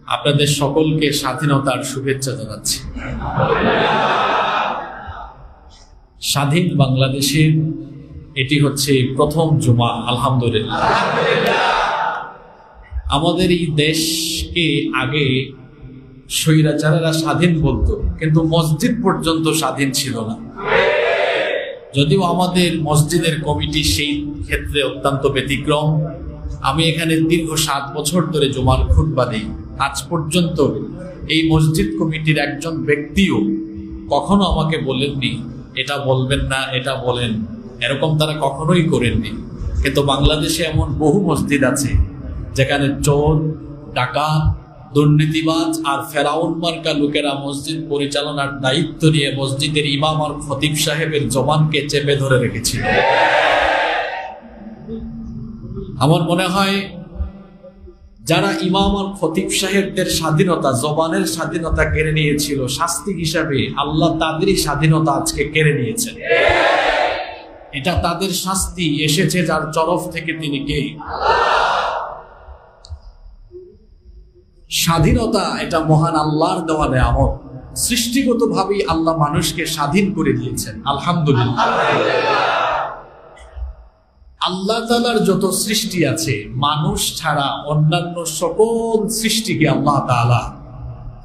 আপনাদের সকলকে স্বাধীনতার শুভেচ্ছা জানাচ্ছি। স্বাধীন বাংলাদেশের এটি হচ্ছে প্রথম জুমা, আলহামদুলিল্লাহ। আমাদের এই দেশকে আগে স্বৈরাচারেরা স্বাধীন বলতো, কিন্তু মসজিদ পর্যন্ত স্বাধীন ছিল না। যদিও আমাদের মসজিদের কমিটি সেই ক্ষেত্রে অত্যন্ত ব্যতিক্রম। আমি এখানে দীর্ঘ 7 বছর ধরে জুমার খুতবা দিই। আজ পর্যন্ত এই মসজিদ কমিটির একজন ব্যক্তিও কখনো আমাকে বলেননি এটা বলবেন না, এটা বলেন, এরকম তারা কখনোই করেননি। কিন্তু বাংলাদেশে এমন বহু মসজিদ আছে যেখানে চোর, ডাকাত, দুর্নীতিবাজ আর ফেরাউন মার্কা লোকেরা মসজিদ পরিচালনার দায়িত্ব নিয়ে মসজিদের ইমাম আর খতিব সাহেবের জবানকে চেপে ধরে রেখেছিল। আমার মনে হয় যারা ইমাম আর খতিব সাহেবদের স্বাধীনতা, জবানের স্বাধীনতা কেড়ে নিয়েছিল, শাস্তি হিসাবে আল্লাহ তাদেরই স্বাধীনতা আজকে কেড়ে নিয়েছেন। এটা তাদের শাস্তি এসেছে যার তরফ থেকে, তিনি কে? স্বাধীনতা এটা মহান আল্লাহর দেওয়া নেয়ামত। সৃষ্টিগতভাবেই আল্লাহ মানুষকে স্বাধীন করে দিয়েছেন, আলহামদুলিল্লাহ। আল্লাহ তাআলার যত সৃষ্টি আছে, মানুষ ছাড়া অন্যান্য সকল সৃষ্টিকে আল্লাহ তাআলা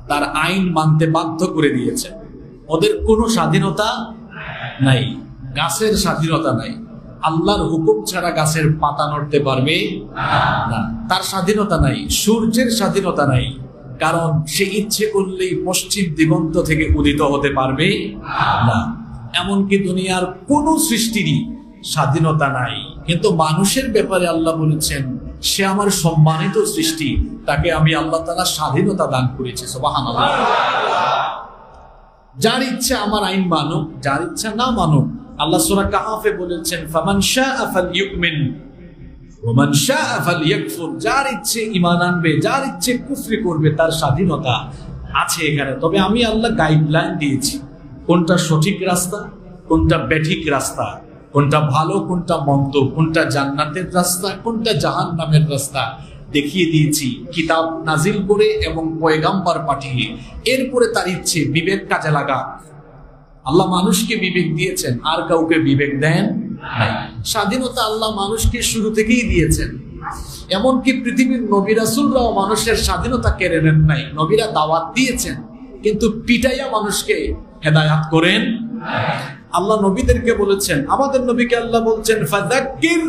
তার আইন মানতে বাধ্য করে দিয়েছেন। ওদের কোনো স্বাধীনতা নাই। গাছের স্বাধীনতা নাই। আল্লাহর হুকুম ছাড়া গাছের পাতা নড়তে পারবে না, তার স্বাধীনতা নাই। সূর্যের স্বাধীনতা নাই, কারণ সে ইচ্ছে করলেই পশ্চিম দিগন্ত থেকে উদিত হতে পারবে না। এমনকি দুনিয়ার কোন সৃষ্টিরই স্বাধীনতা নাই। কিন্তু মানুষের ব্যাপারে আল্লাহ বলেছেন, সে আমার সম্মানিত সৃষ্টি, তাকে আমি আল্লাহ তাআলা স্বাধীনতা দান করেছি। সুবহানাল্লাহ। যার ইচ্ছা আমার আইন মানুক, যার ইচ্ছা না মানুক। আল্লাহ সূরা কাহফে বলেছেন, ফামান শাআ ফালইউমিন ওয়া মান শাআ ফালইয়াকফুর। যার ইচ্ছে ঈমান আনবে, যার ইচ্ছে কুফরি করবে, তার স্বাধীনতা আছে এখানে। তবে আমি আল্লাহ গাইডলাইন দিয়েছি, কোনটা সঠিক রাস্তা, কোনটা বেঠিক রাস্তা, কোনটা ভালো, কোনটা মন্দ, কোনটা জান্নাতের রাস্তা, কোনটা জাহান্নামের রাস্তা দেখিয়ে দিয়েছি কিতাব নাজিল করে এবং পয়গাম্বর পাঠিয়ে। এরপরে তার ইচ্ছে বিবেক কাজে লাগা। আল্লাহ মানুষকে বিবেক দিয়েছেন, আর কাউকে বিবেক দেন নাই। স্বাধীনতা আল্লাহ মানুষকে শুরু থেকেই দিয়েছেন। এমনকি পৃথিবীর নবী রাসূলরাও মানুষের স্বাধীনতা কেড়ে নেন নাই। নবীরা দাওয়াত দিয়েছেন, কিন্তু পিটাইয়া মানুষকে হেদায়াত করেন। আল্লাহ নবীদেরকে বলেছেন, আমাদের নবীকে আল্লাহ বলছেন, ফাযাক্কির,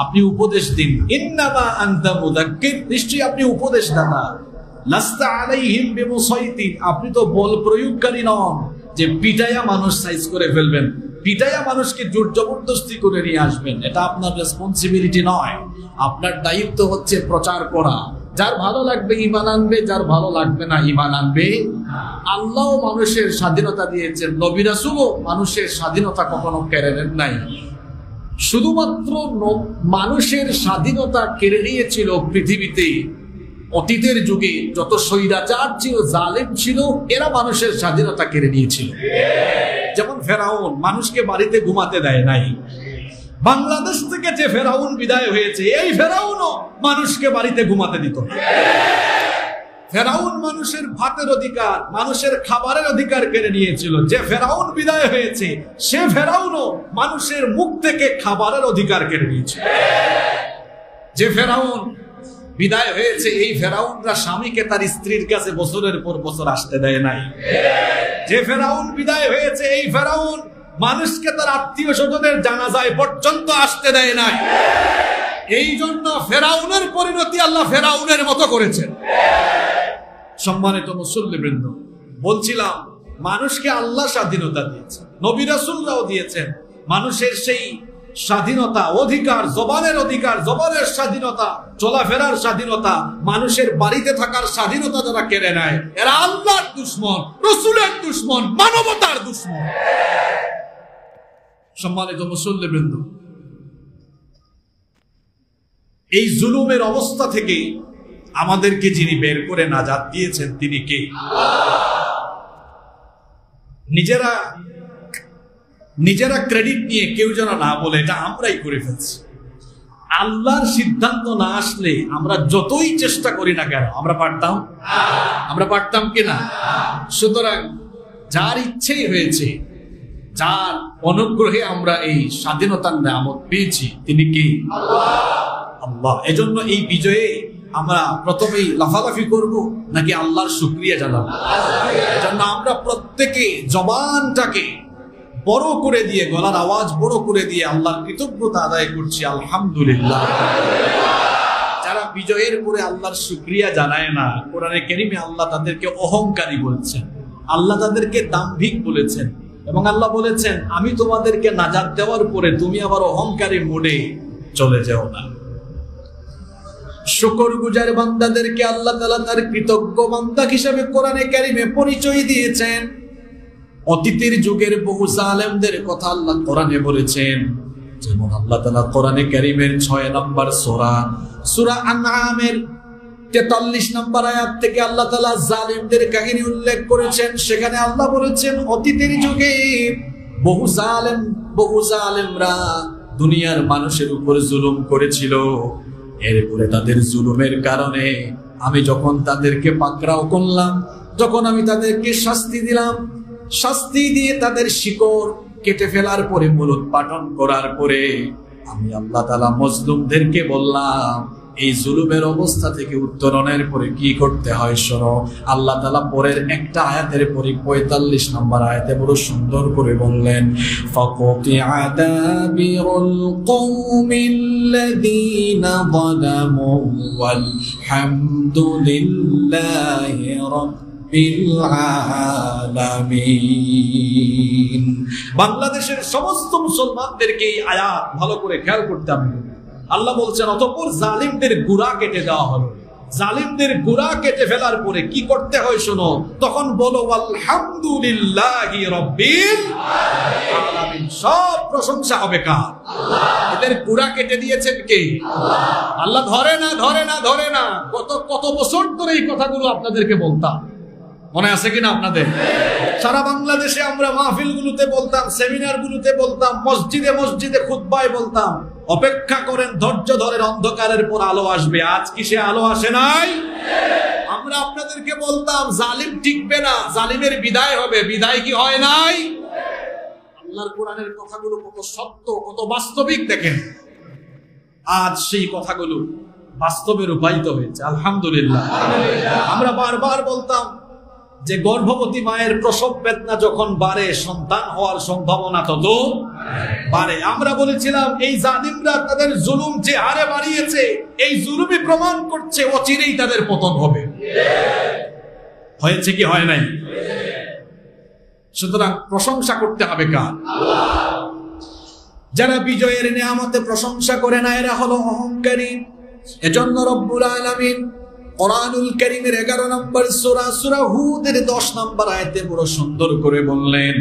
আপনি উপদেশ দিন। ইন্নামা আনতা মুযাক্কির, নিশ্চয়ই আপনি উপদেশদাতা। লাস্তা আলাইহিম বিমুসাইতির, আপনি তো বল প্রয়োগকারী নন যে পিটাইয়া মানুষ সাইজ করে ফেলবেন, পিটাইয়া মানুষকে জোর জবরদস্তি করে নিয়ে আসবেন। এটা আপনার রেসপন্সিবিলিটি নয়। আপনার দায়িত্ব হচ্ছে প্রচার করা। যার ভালো লাগবে ঈমান আনবে, যার ভালো লাগবে না ঈমান আনবে। আল্লাহ মানুষের স্বাধীনতা দিয়েছেন, নবী রাসূলও মানুষের স্বাধীনতা কখনো কেড়ে নেন নাই। শুধুমাত্র মানুষের স্বাধীনতা কেড়ে নিয়েছিল পৃথিবীতে অতীতের যুগে যত স্বৈরাচার ছিল, জালেম ছিল, এরা মানুষের স্বাধীনতা কেড়ে নিয়েছিল। যেমন ফেরাউন মানুষকে বাড়িতে ঘুমাতে দেয় নাই। বাংলাদেশ থেকে যে ফেরাউন বিদায় হয়েছে, এই ফেরাউনও মানুষকে বাড়িতে ঘুমাতে দিত না। ফেরাউন মানুষের ভাতের অধিকার, মানুষের খাবারের অধিকার কেড়ে নিয়েছিল। যে ফেরাউন বিদায় হয়েছে, সে ফেরাউনও মানুষের মুখ থেকে খাবারের অধিকার কেড়ে নিয়েছিল। যে ফেরাউন বিদায় হয়েছে, এই ফেরাউনরা স্বামীকে তার স্ত্রীর কাছে বছরের পর বছর আসতে দেয় নাই। যে ফেরাউন বিদায় হয়েছে, এই ফেরাউন মানুষকে তার আত্মীয় স্বজনের জানাজায় পর্যন্ত আসতে দেয় নাই। এই জন্য ফেরাউনের পরিণতি আল্লাহ ফেরাউনের মতো করেছেন। সম্মানিত মুসল্লিবৃন্দ, বলছিলাম মানুষকে আল্লাহ স্বাধীনতা দিয়েছেন, নবী রাসূলরাও দিয়েছেন। মানুষের সেই স্বাধীনতা, অধিকার, জবানের অধিকার, জবানের স্বাধীনতা, চলাফেরার স্বাধীনতা, মানুষের বাড়িতে থাকার স্বাধীনতা যারা কেড়ে নেয়, এরা আল্লাহর দুশমন, রাসূলের দুশমন, মানবতার দুশমন। সম্মানিত মুসল্লিবৃন্দ, এই জুলুমের অবস্থা থেকে আমাদেরকে যিনি বের করে নাজাত দিয়েছেন, তিনি কে? নিজেরা ক্রেডিট নিয়ে কেউ যেন না বলে এটা আমরাই করে ফেলছি। আল্লাহর সিদ্ধান্ত না আসলে আমরা যতই চেষ্টা করি না কেন আমরা পারতাম কিনা? সুতরাং যার ইচ্ছেই হয়েছে, যার অনুগ্রহে আমরা এই স্বাধীনতার নিয়ামত পেয়েছি, তিনি কি? আল্লাহ। এজন্য এই বিজয়ে আমরা প্রথমেই লাফালাফি করব নাকি আল্লাহর শুকরিয়া জানাবো? এজন্য আমরা প্রত্যেকে জবানটাকে বড় করে দিয়ে, গলার আওয়াজ বড় করে দিয়ে আল্লাহর কৃতজ্ঞতা আদায় করছি, আলহামদুলিল্লাহ। যারা বিজয়ের পরে আল্লাহর শুকরিয়া জানায় না, কোরআনে কারীমে আল্লাহ তাদেরকে অহংকারী বলেছেন, আল্লাহ তাদেরকে দাম্ভিক বলেছেন, এবং আল্লাহ বলেছেন আমি তোমাদেরকে নাজাত দেওয়ার পরে তুমি আবার অহংকারী মোডে চলে যাও না। শুকরগুজার বান্দাদেরকে আল্লাহ তাআলা তার কৃতজ্ঞ বান্দা হিসেবে কোরআনে কারীমে পরিচয় দিয়েছেন। অতীতের যুগের বহু জালেমদের কথা আল্লাহ কোরআনে বলেছেন, যেমন আল্লাহ তাআলা কোরআনে কারীমের 6 নম্বর সূরা আনআমের 43 নম্বর আয়াত থেকে আল্লাহ তাআলা জালিমদের কাহিনী উল্লেখ করেছেন। সেখানে আল্লাহ বলেছেন অতীতের যুগে বহু জালেমরা দুনিয়ার মানুষের উপর জুলুম করেছিল। এরপরে তাদের জুলুমের কারণে আমি যখন তাদেরকে পাকড়াও করলাম, যখন আমি তাদেরকে শাস্তি দিলাম, শাস্তি দিয়ে তাদের শিকড় কেটে ফেলার পরে মূলোৎপাটন করার পরে আমি আল্লাহ তাআলা মজলুমদেরকে বললাম এই জুলুমের অবস্থা থেকে উত্তরণের পরে কি করতে হয় শোনো। আল্লাহ তাআলা পরের একটা আয়াতের পরে 45 নম্বর আয়াতে বড় সুন্দর করে বললেন, ফাকুতিআ দাবিরুল কওমিল্লাযীনা যালামু ওয়াল হামদুলিল্লাহি রাব্বিল আলামিন। বাংলাদেশের সমস্ত মুসলমানদেরকে এই আয়াত ভালো করে খেয়াল করতে হবে। আল্লাহ বলছেন অতঃপর জালিমদের গুড়া কেটে দেওয়া হলো। জালিমদের গুড়া কেটে ফেলার পরে কি করতে হয় শোনো, তখন বলো আলহামদুলিল্লাহি রাব্বিল আলামিন। সব প্রশংসা হবে কার? এদের গুড়া কেটে দিয়েছেন কে? আল্লাহ। ধরে না কত বছর ধরে এই কথাগুলো আপনাদেরকে বলতাম, মনে আছে কিনা আপনাদের? সারা বাংলাদেশে আমরা মাহফিলগুলোতে বলতাম, সেমিনারগুলোতে বলতাম, মসজিদে খুতবায় বলতাম, অপেক্ষা করেন, ধৈর্য ধরেন, অন্ধকারের পর আলো আসবে। আজ কি সে আলো আসে নাই? আমরা আপনাদেরকে বলতাম জালিম টিকবে না, জালিমের বিদায় হবে। বিদায় কি হয় নাই? আল্লাহর কোরআনের কথাগুলো কত সত্য, কত বাস্তবিক দেখেন। আজ সেই কথাগুলো বাস্তবে রূপায়িত হয়েছে, আলহামদুলিল্লাহ। আমরা বারবার বলতাম যে গর্ভবতী মায়ের প্রসব বেদনা যখন বাড়ে, সন্তান হওয়ার সম্ভাবনা তত বাড়ে। আমরা বলেছিলাম এই জালিমরা তাদের জুলুম যে হারে বাড়িয়েছে, এই জুলুমই প্রমাণ করছে অচিরেই তাদের পতন হবে। হয়েছে কি হয় নাই? সুতরাং প্রশংসা করতে হবে কার? যারা বিজয়ের নিয়ামতে প্রশংসা করে না, এরা হলো অহংকারী। এজন্য রব্বুল আলামিন কোরআনুল কারীমের 11 নম্বর সূরা হুদের 10 নম্বর আয়াতে বড় সুন্দর করে বললেন,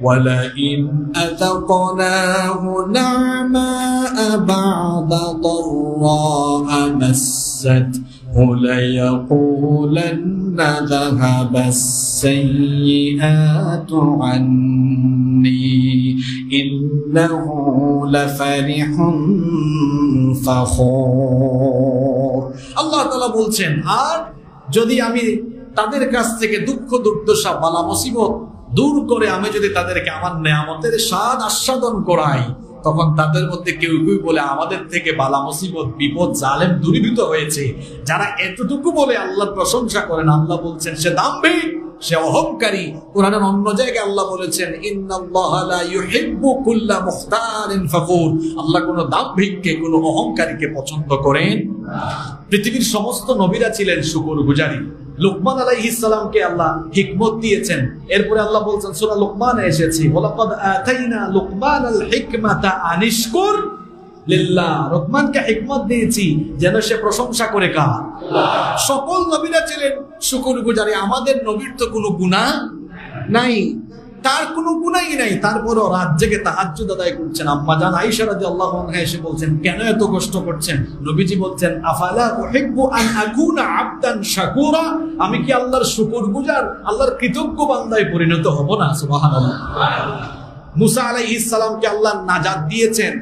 ওয়ালা ইন আযাকনাহু না'মা বা'দা দাররা মাসাত লা ইয়াকুলান্না যাহাবাস সাইয়্যাতু আন্নি ইন্নাহু লাফারিহুন ফাখুর। আল্লাহ তাআলা বলছেন, আর যদি আমি তাদের কাছ থেকে দুঃখ দুর্দশা বালা মুসিবত দূর করে আমি যদি তাদেরকে আমার নেয়ামতের স্বাদ আস্বাদন করাই, তখন তাদের মধ্যে কেউ কেউ বলে আমাদের থেকে বালা মুসিবত বিপদ জালেম দূরীভূত হয়েছে। যারা এতটুকু বলে আল্লাহর প্রশংসা করেন, আল্লাহ বলছেন সে দাম্ভিক, সে অহংকারী। কোরআনের অন্য জায়গায় আল্লাহ বলেছেন ইন্নাল্লাহা লা ইউহিব্বু কুল্লা মুখতারিন ফাখুর। আল্লাহ কোন দাম্ভিককে, কোন অহংকারীকে পছন্দ করেন না। পৃথিবীর সমস্ত নবীরা ছিলেন শুকরগুজারী। লুকমান আলাইহিস সালামকে আল্লাহ হিকমত দিয়েছেন। এরপরে আল্লাহ বলছেন সূরা লুকমানে এসেছে, ওয়ালাকাদ আতাইনা লুকমানাল হিকমাতা আনিশকুর লিল্লাহ। লুকমানকে হিকমত দিয়েছি যেন সে প্রশংসা করে কার? আল্লাহ। সকল নবীরা ছিলেন শুকরগুজারী। আমাদের নবীর তো কোনো গুনাহ নাই, তার কোনো গুনাহই নাই, তারপরও রাত জেগে তাহাজ্জুদ আদায় করছেন। আম্মা জান আয়েশা রাদিয়াল্লাহু আনহা এসে বলছেন কেন এত কষ্ট করছেন? নবীজি বলছেন আফালা উহিব্বু আন আকুনা আবদান শাকুরা। আমি কি আল্লাহর শুকরগুজার, আল্লাহর কৃতজ্ঞ বান্দায় পরিণত হব না? সুবহানাল্লাহ। মুসা আলাইহিস সালামকে আল্লাহ নাজাত দিয়েছেন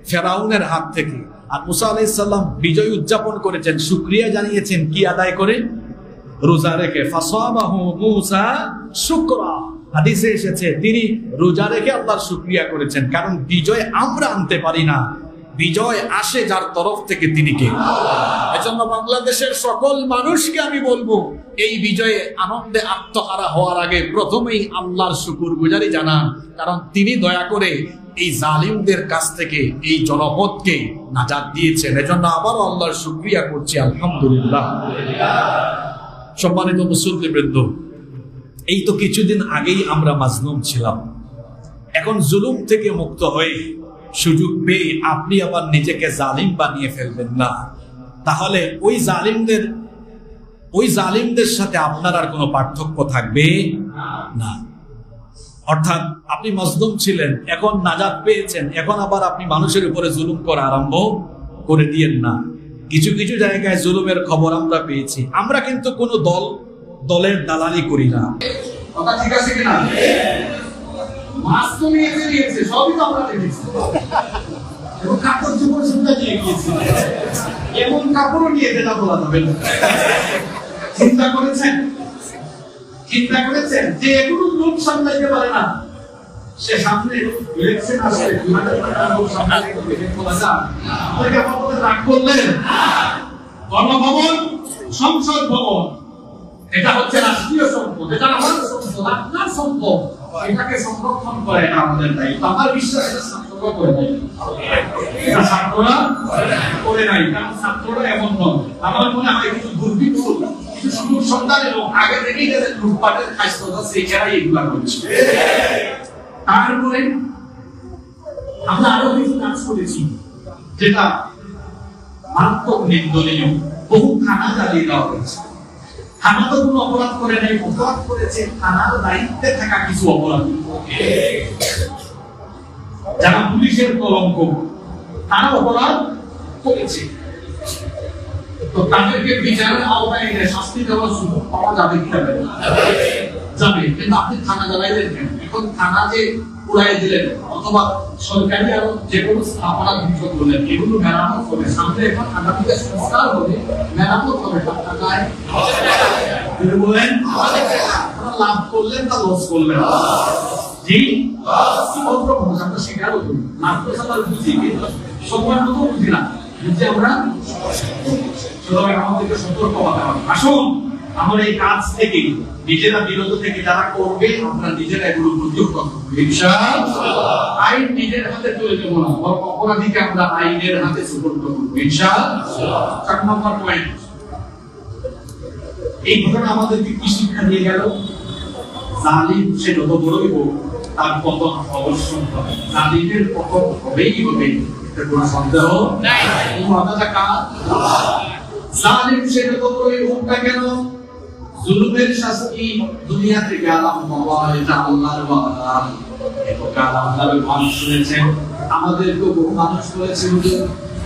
ফেরাউনের হাত থেকে। আর মুসা আলাইহিস সালাম বিজয় উদযাপন করেছেন, শুকরিয়া জানিয়েছেন কি আদায় করে? রোজা রেখে। ফাসামাহু মুসা শুকরা, হাদিসে এসেছে তিনি রোজা রেখে আল্লাহর শুকরিয়া করেছেন, কারণ বিজয় আমরা আনতে পারি না, বিজয় আসে যার তরফ থেকে, তিনি কে? এজন্য বাংলাদেশের সকল মানুষকে আমি বলবো, এই বিজয়ে আনন্দে আত্মহারা হওয়ার আগে প্রথমেই আল্লাহর শুকরগুজারি জানান, কারণ তিনি দয়া করে এই জালিমদের কাছ থেকে এই জনপদকে নাজাত দিয়েছেন। এজন্য আবারও আল্লাহর শুকরিয়া করছি, আলহামদুলিল্লাহ। সম্মানিত মুসল্লিবৃন্দ, এই তো কিছুদিন আগেই আমরা মাজলুম ছিলাম, এখন জুলুম থেকে মুক্ত হয়ে সুযোগ পেয়ে আপনি আবার নিজেকে জালিম বানিয়ে ফেলবেন না, তাহলে ওই জালিমদের সাথে আপনার আর কোনো পার্থক্য থাকবে না। অর্থাৎ আপনি মাজলুম ছিলেন, এখন নাজাত পেয়েছেন, এখন আবার আপনি মানুষের উপরে জুলুম করা আরম্ভ করে দিয়েন না। কিছু কিছু জায়গায় জুলুমের খবর আমরা পেয়েছি, আমরা কিন্তু কোনো দলের দালালি করি না। কথা ঠিক আছে কিনা? মাছ তো নিয়েছে, সবই তো আমরা দেখেছি, এবং কাপড় চোপড় সুন্দর নিয়ে গিয়েছি, এমন কাপড়ও নিয়ে যেটা বলা যাবে না। চিন্তা করেছেন যে এগুলো লোক সামলাইতে পারে না, সে সামনে ইলেকশন আসলে 2000 টাকা লোক সামলাইতে বলা যায়, ওইটা আমাদের রাগ করলেন। গণভবন, সংসদ ভবন, এটা হচ্ছে রাষ্ট্রীয় সম্পদ, এটা আমাদের সম্পদ, আপনার সম্পদ, এটাকে সংরক্ষণ করে এটা আমাদের দায়িত্ব। আমার বিশ্বাস এটা ছাত্ররা করে নাই, এটা ছাত্ররা করে নাই, কারণ ছাত্ররা এমন নয়। আমার মনে হয় কিছু দুর্বৃত্ত, কিছু সুযোগ সন্ধানী লোক আগে থেকেই যাদের লুটপাটের খাইস্তা আছে, এরাই এগুলা করছে। তারপরে আমরা আরো কিছু কাজ করেছি যেটা মারাত্মক নিন্দনীয়। বহু থানা জ্বালিয়ে দেওয়া হয়েছে। থানা তো কোনো অপরাধ করে নাই, অপরাধ করেছে থানার দায়িত্বে থাকা কিছু অপরাধী, যারা পুলিশের কলঙ্ক, তারা অপরাধ করেছে। তো তাদেরকে বিচারের আওতায় এনে শাস্তি দেওয়ার সুযোগ পাওয়া যাবে কি যাবে? কিন্তু আপনি থানা জ্বালাইলেন কেন? এখন থানা যে উড়াই দিলেন, অথবা সরকারি আরো যে কোনো স্থাপনা ধ্বংস করলেন, এগুলো মেরামত করে সামনে এখন আগামীতে সংস্কার হবে, মেরামত হবে, টাকায় বলেন লাভ করলেন না লস করলেন? জি, আমরা স্বীকার করি, লাভ তো সবার বুঝি, সময় মতো বুঝি না, বুঝি আমরা। সুতরাং আমাদেরকে সতর্ক হতে হবে। আসুন আমরা এই কাজ থেকে নিজেরা বিরত থেকে যারা করবে, আমরা নিজেরা এগুলো প্রতিরোধ করব ইনশাআল্লাহ। আইন নিজের হাতে তুলে নেব না, বরং অপরাধীকে আমরা আইনের হাতে সুপর্দ করব ইনশাআল্লাহ। 4 নম্বর পয়েন্ট, এই ঘটনা আমাদেরকে কি শিক্ষা দিয়ে গেল? জালিম সে যত বড়ই হোক, তার পতন অবশ্যই হবে। জালিমের পতন হবেই হবে, এতে কোনো সন্দেহ নাই। কথাটা কার? জালিম সে যত বড়ই হোক না কেন, জুলুমের শাস্তি দুনিয়া থেকে আরম্ভ হয়, এটা আল্লাহর ওয়াদা। এতকাল আল্লাহর ওয়াদা শুনেছেন, আমাদেরকে বহু মানুষ বলেছে হুজুর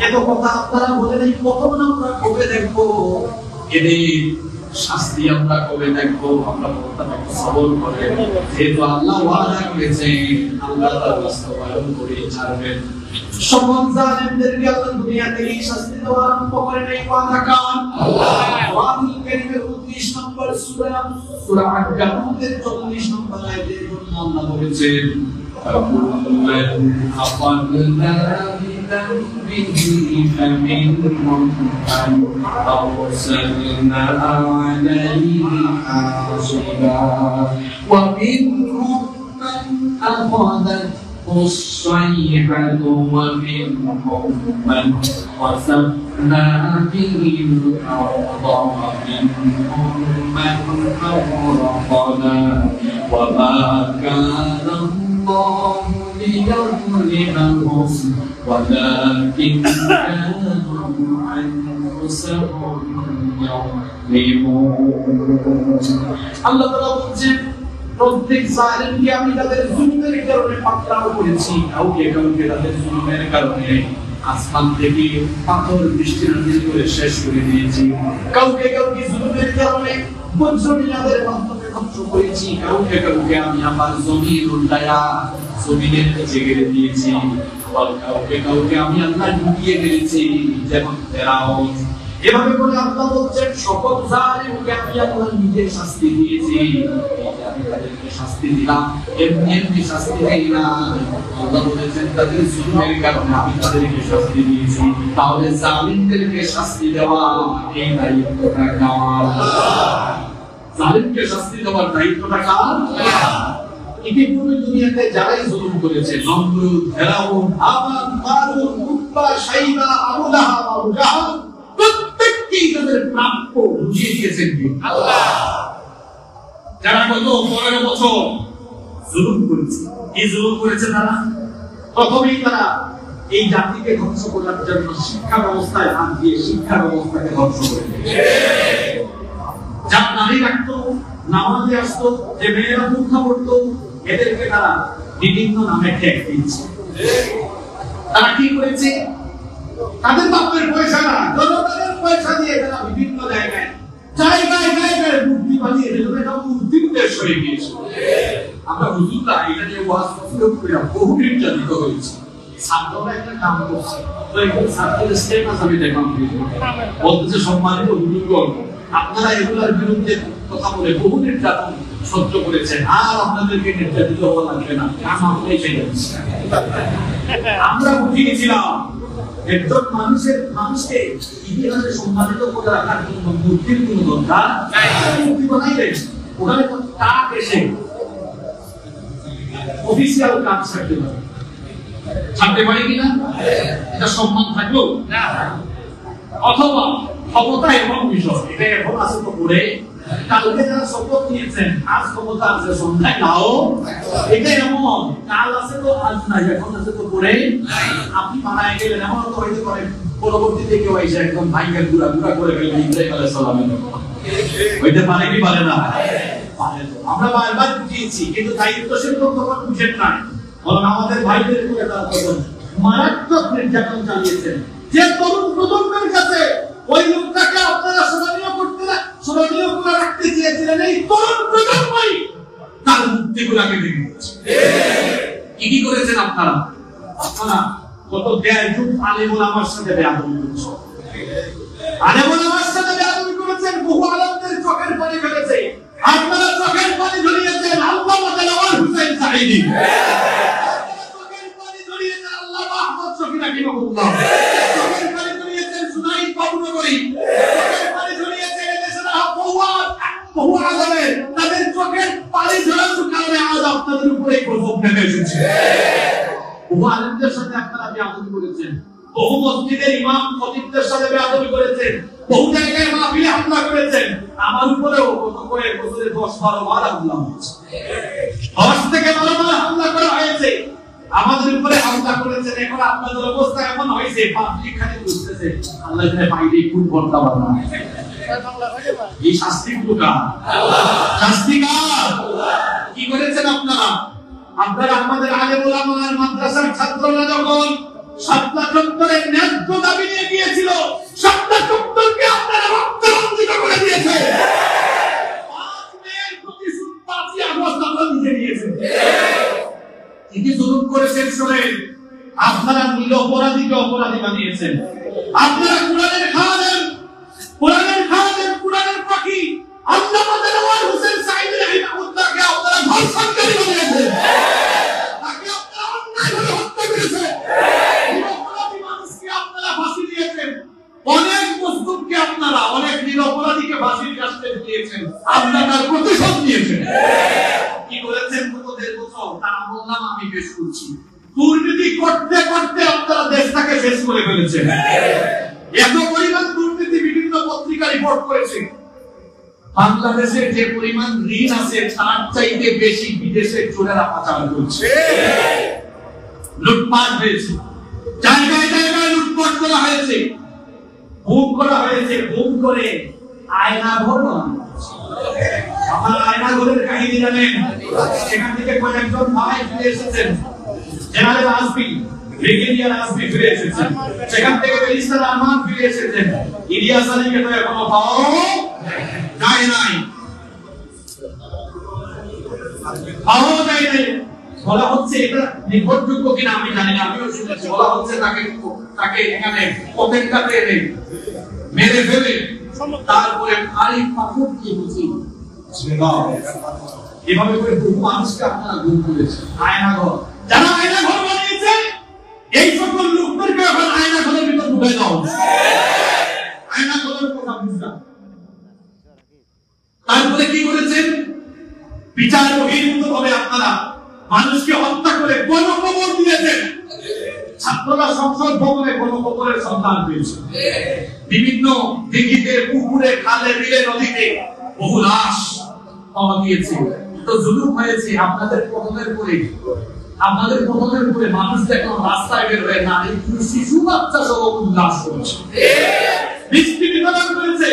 এত কথা আপনারা বলে নাই, কখন আমরা কবে দেখবো এদের শাস্তি, আমরা কবে দেখবো? আমরা বলতাম একটু সবর করে, যেহেতু আল্লাহ ওয়াদা করেছেন আল্লাহ তার বাস্তবায়ন করে ছাড়বেন। সকল জালিমদেরকে আল্লাহ দুনিয়া থেকে শাস্তি দেওয়া আরম্ভ করে নাই। ওয়াদা কার? কোরআনুল কারীমের 29 নম্বর সূরা আন-কাবুতের 44 নম্বর আয়াতে আল্লাহ বলেছেন, فَكُلًّا أَخَذْنَا بِذَنبِهِ فَمِنْهُم مَّنْ أَرْسَلْنَا عَلَيْهِ حَاصِبًا وَمِنْهُم مَّنْ أَخَذَتْهُ الصَّيْحَةُ وَمِنْهُم مَّنْ خَسَفْنَا بِهِ الْأَرْضَ وَمِنْهُم مَّنْ أَغْرَقْنَا وَمَا كَانَ اللَّهُ لِيَظْلِمَهُمْ وَلَكِنْ كَانُوا أَنفُسَهُمْ يَظْلِمُونَ। আল্লাহ তাআলা বলেন, প্রত্যেক জালিমকে আমি তাদের জুলুমের কারণে পাকড়াও করেছি, কাউকে তাদের জুলুমের কারণে আসমান থেকে পাথর বৃষ্টি নাযিল করে শেষ করে দিয়েছি, কাউকে জুলুমের কারণে বজ্রবিনাদের মাধ্যমে ধ্বংস করেছি, কাউকে কাউকে আমি আমার জমিন উল্টায়া জমিনের নিচে গেড়ে দিয়েছি, আবার কাউকে কাউকে আমি আল্লাহ ডুবিয়ে ফেলেছি, যেমন ফেরাউন। এভাবে করে আল্লাহ বলছেন সকল জালিমকে আমি আল্লাহ নিজে শাস্তি দিয়েছি। আমি তাদেরকে শাস্তি দিলাম, এমনি এমনি শাস্তি দেই না। আল্লাহ বলেছেন তাদের জুলুমের কারণে আমি তাদেরকে শাস্তি দিয়েছি। তাহলে জালিমদেরকে শাস্তি দেওয়া এই দায়িত্বটা কার? জালিমকে শাস্তি দেওয়ার দায়িত্বটা কার? ইতিপূর্বে দুনিয়াতে যারাই জুলুম করেছে, নমরুদ, ফেরাউন, হামান, কারুন, উতবা, শাইবা, আবু লাহাব, আবু জাহল, প্রত্যেককেই তাদের প্রাপ্য বুঝিয়ে দিয়েছেন আল্লাহ। যারা গত 15 বছর জুলুম করেছে, এই জুলুম করেছে তারা প্রথমেই তারা এই জাতিকে ধ্বংস করার জন্য শিক্ষা ব্যবস্থায় হাত দিয়ে শিক্ষা ব্যবস্থাকে ধ্বংস করে যারা নারী রাখতো, নামাজে আসতো, যে মেয়েরা মুখা পড়তো, এদেরকে তারা বিভিন্ন নামে ট্যাগ দিচ্ছে। তারা কি করেছে? তাদের বাপের পয়সা না, জনগণের পয়সা দিয়ে তারা বিভিন্ন জায়গায় মূর্তি বানিয়ে মূর্তির দেশ হয়ে গিয়েছে। আমরা হুজুররা এটা নিয়ে ওয়াজ করে বহু নির্যাতিত হয়েছি। ছাত্ররা একটা কাম করছে, তো এখন ছাত্রদের স্টেটাস আমি দেখলাম বলতেছে, সম্মানিত হুজুরগণ, আপনারা এগুলোর বিরুদ্ধে কথা বলে বহু নির্যাতন সহ্য করেছেন, আর আপনাদেরকে নির্যাতিত হওয়া লাগবে না। আমরা উঠিয়েছিলাম একজন মানুষকে ইতিহাসে সম্মানিত করে রাখার জন্য মূর্তির কোন দরকার মূর্তি বানাইলেন, ওখানে তো কাক এসে অফিসিয়াল কাজ ছাড়তে পারে কিনা? এটা সম্মান থাকলো না। অথবা ক্ষমতা এমন বিষয়, এটা এখন আছে তো করে, কালকে যারা শপথ নিয়েছেন আজ ক্ষমতা আছে সন্ধ্যায় নাও, এটা এমন কাল আছে তো আজ নাই, এখন আছে তো করে। আপনি মারায় গেলেন, এমন তো হইতে পারে পরবর্তীতে কেউ এসে একদম ভাইকে গুড়া গুড়া করে ফেলবে, ইব্রাহিম আলাইহিস সালামের হইতে পারে কি পারে না? আমরা বারবার বুঝিয়েছি, কিন্তু দায়িত্বশীল লোক তখন বুঝেন না, বরং আমাদের ভাইদের উপরে তারা তখন মারাত্মক নির্যাতন চালিয়েছেন। যে তরুণ প্রজন্মের কাছে ওই লোকটাকে আপনারা স্মরণীয় করে রাখতে চেয়েছিলেন, এই তরুণ প্রজন্মই তার মুক্তিগুলাকে ভেঙে দিয়েছে। কি করেছেন আপনারা? আপনারা কত দেড় যুগ আলেম ওলামার সাথে বেয়াদবি করেছেন, আলেম ওলামার সাথে বেয়াদবি করেছেন, বহু আলেমদের চোখের পানি ফেলেছে। আপনারা চোখের পানি ঝরিয়েছেন আল্লামা দেওয়ার হুসাইন সাঈদী, চোখের পানি ঝরিয়েছেন আল্লামা আহমদ শফি রাহিমাহুল্লাহ, চোখের পানি ঝরিয়েছেন সুনাইদ বাবুনগরী, চোখের পানি ঝরিয়েছেন এদেশের বহু আলেমের, তাদের চোখের পানি ঝরানোর কারণে আজ আপনাদের উপরে প্রভাব নেমে এসেছে। বহু আলেমদের সাথে আপনারা বেয়াদবি করেছেন, বহু মসজিদের ইমাম খতিবদের সাথে বেয়াদবি করেছেন, বহু জায়গায় মাহফিলে হামলা করেছেন। আমার উপরেও কত কয়েক বছরে 10-12 বার হামলা হয়েছে, 10 থেকে 12 বার হামলা করা হয়েছে, আমাদের উপরে হামলা করেছেন। এখন আপনাদের অবস্থা এমন হয়েছে, পাবলিক খালি বুঝতেছে আল্লাহ জানে বাইরে কোন পর্দা বানা। এই শাস্তি কার? শাস্তি কার? কি করেছেন আপনারা? আপনারা আমাদের আলেম ওলামার মাদ্রাসার ছাত্ররা যখন শাপলা চত্বরে ন্যায্য দাবি নিয়ে গিয়েছিল, শাপলা চত্বরকে আপনারা রক্তরঞ্জিত করে দিয়েছে। 5 মের প্রতিশোধ 5ই আগস্ট আপনারা নিয়ে নিয়েছেন। কি জুলুম করেছেন শুনে আপনারা নিরপরাধীকে অপরাধী বানিয়েছেন। আপনারা কোরআনের খাদেম, কোরআনের পাখি আল্লামা দেওয়ার হোসেন সাঈদী রাহিমাহুল্লাহকে আপনারা ধর্ষণকারী বানিয়েছেন, তাকে আপনারা অন্যায়ভাবে হত্যা করেছেন, নিরপরাধী মানুষকে আপনারা ফাঁসি দিয়েছেন, অনেক মুসলিমকে আপনারা অনেক নিরপরাধীকে ফাঁসির কাস্টে দিয়েছেন, আপনারা তার প্রতিশোধ নিয়েছেন। কি করেছেন গত 1.5 বছর? তারা বললাম আমি পেশ করছি, দুর্নীতি করতে করতে আপনারা দেশটাকে শেষ করে ফেলেছেন। এত পরিমাণ দুর্নীতি বিভিন্ন পত্রিকা রিপোর্ট করেছে, বাংলাদেশে যে পরিমাণ ঋণ আছে তার চাইতে বেশি বিদেশে চোরেরা পাচার করছে, লুটপাট হয়েছে, জায়গায় জায়গায় লুটপাট করা হয়েছে, গুম করা হয়েছে, গুম করে আয়না ঘর বানানো। আপনারা আয়না ঘরের কাহিনী জানেন, সেখান থেকে কয়েকজন ভাই ফিরে এসেছেন, জেনারেল আজমি, ব্রিগেডিয়ার আজমি ফিরে এসেছেন, সেখান থেকে ব্যারিস্টার আরমান ফিরে এসেছেন, ইলিয়াস আলীকে তো এখনো পাওয়া যায় নাই। পাওয়া যায় না। বলা হচ্ছে এটা নির্ভরযোগ্য কিনা আমি জানি না, আমিও শুনেছি বলা হচ্ছে তাকে এখানে পথের কাছে এনে মেরে ফেলে তারপরে আরেক পাথর দিয়ে বুঝি এভাবে করে বহু মানুষকে আপনারা গুম করেছে। আয়নাঘর, যারা আয়নাঘর বানিয়েছে এই সকল লোকদেরকে এখন আয়নাঘরের ভিতর ঢুকাই দাও। আয়নাঘরের কথা বুঝলাম। তারপরে কি করেছেন? বিচার বহির্ভূত ভাবে আপনারা মানুষকে হত্যা করে গণকবর দিয়েছেন। ছাত্ররা সংসদ ভবনে গণকবরের সন্ধান পেয়েছে। বিভিন্ন দিঘিতে, পুকুরে, খালে, বিলে, নদীতে বহু লাশ পাওয়া গিয়েছে। তো জুলুম হয়েছে আপনাদের পতনের পরে। আপনাদের পতনের পরে মানুষ এখন রাস্তায় বের হয়ে না, শিশু বাচ্চা সহ উল্লাস করছে, বৃষ্টি বিতরণ করেছে,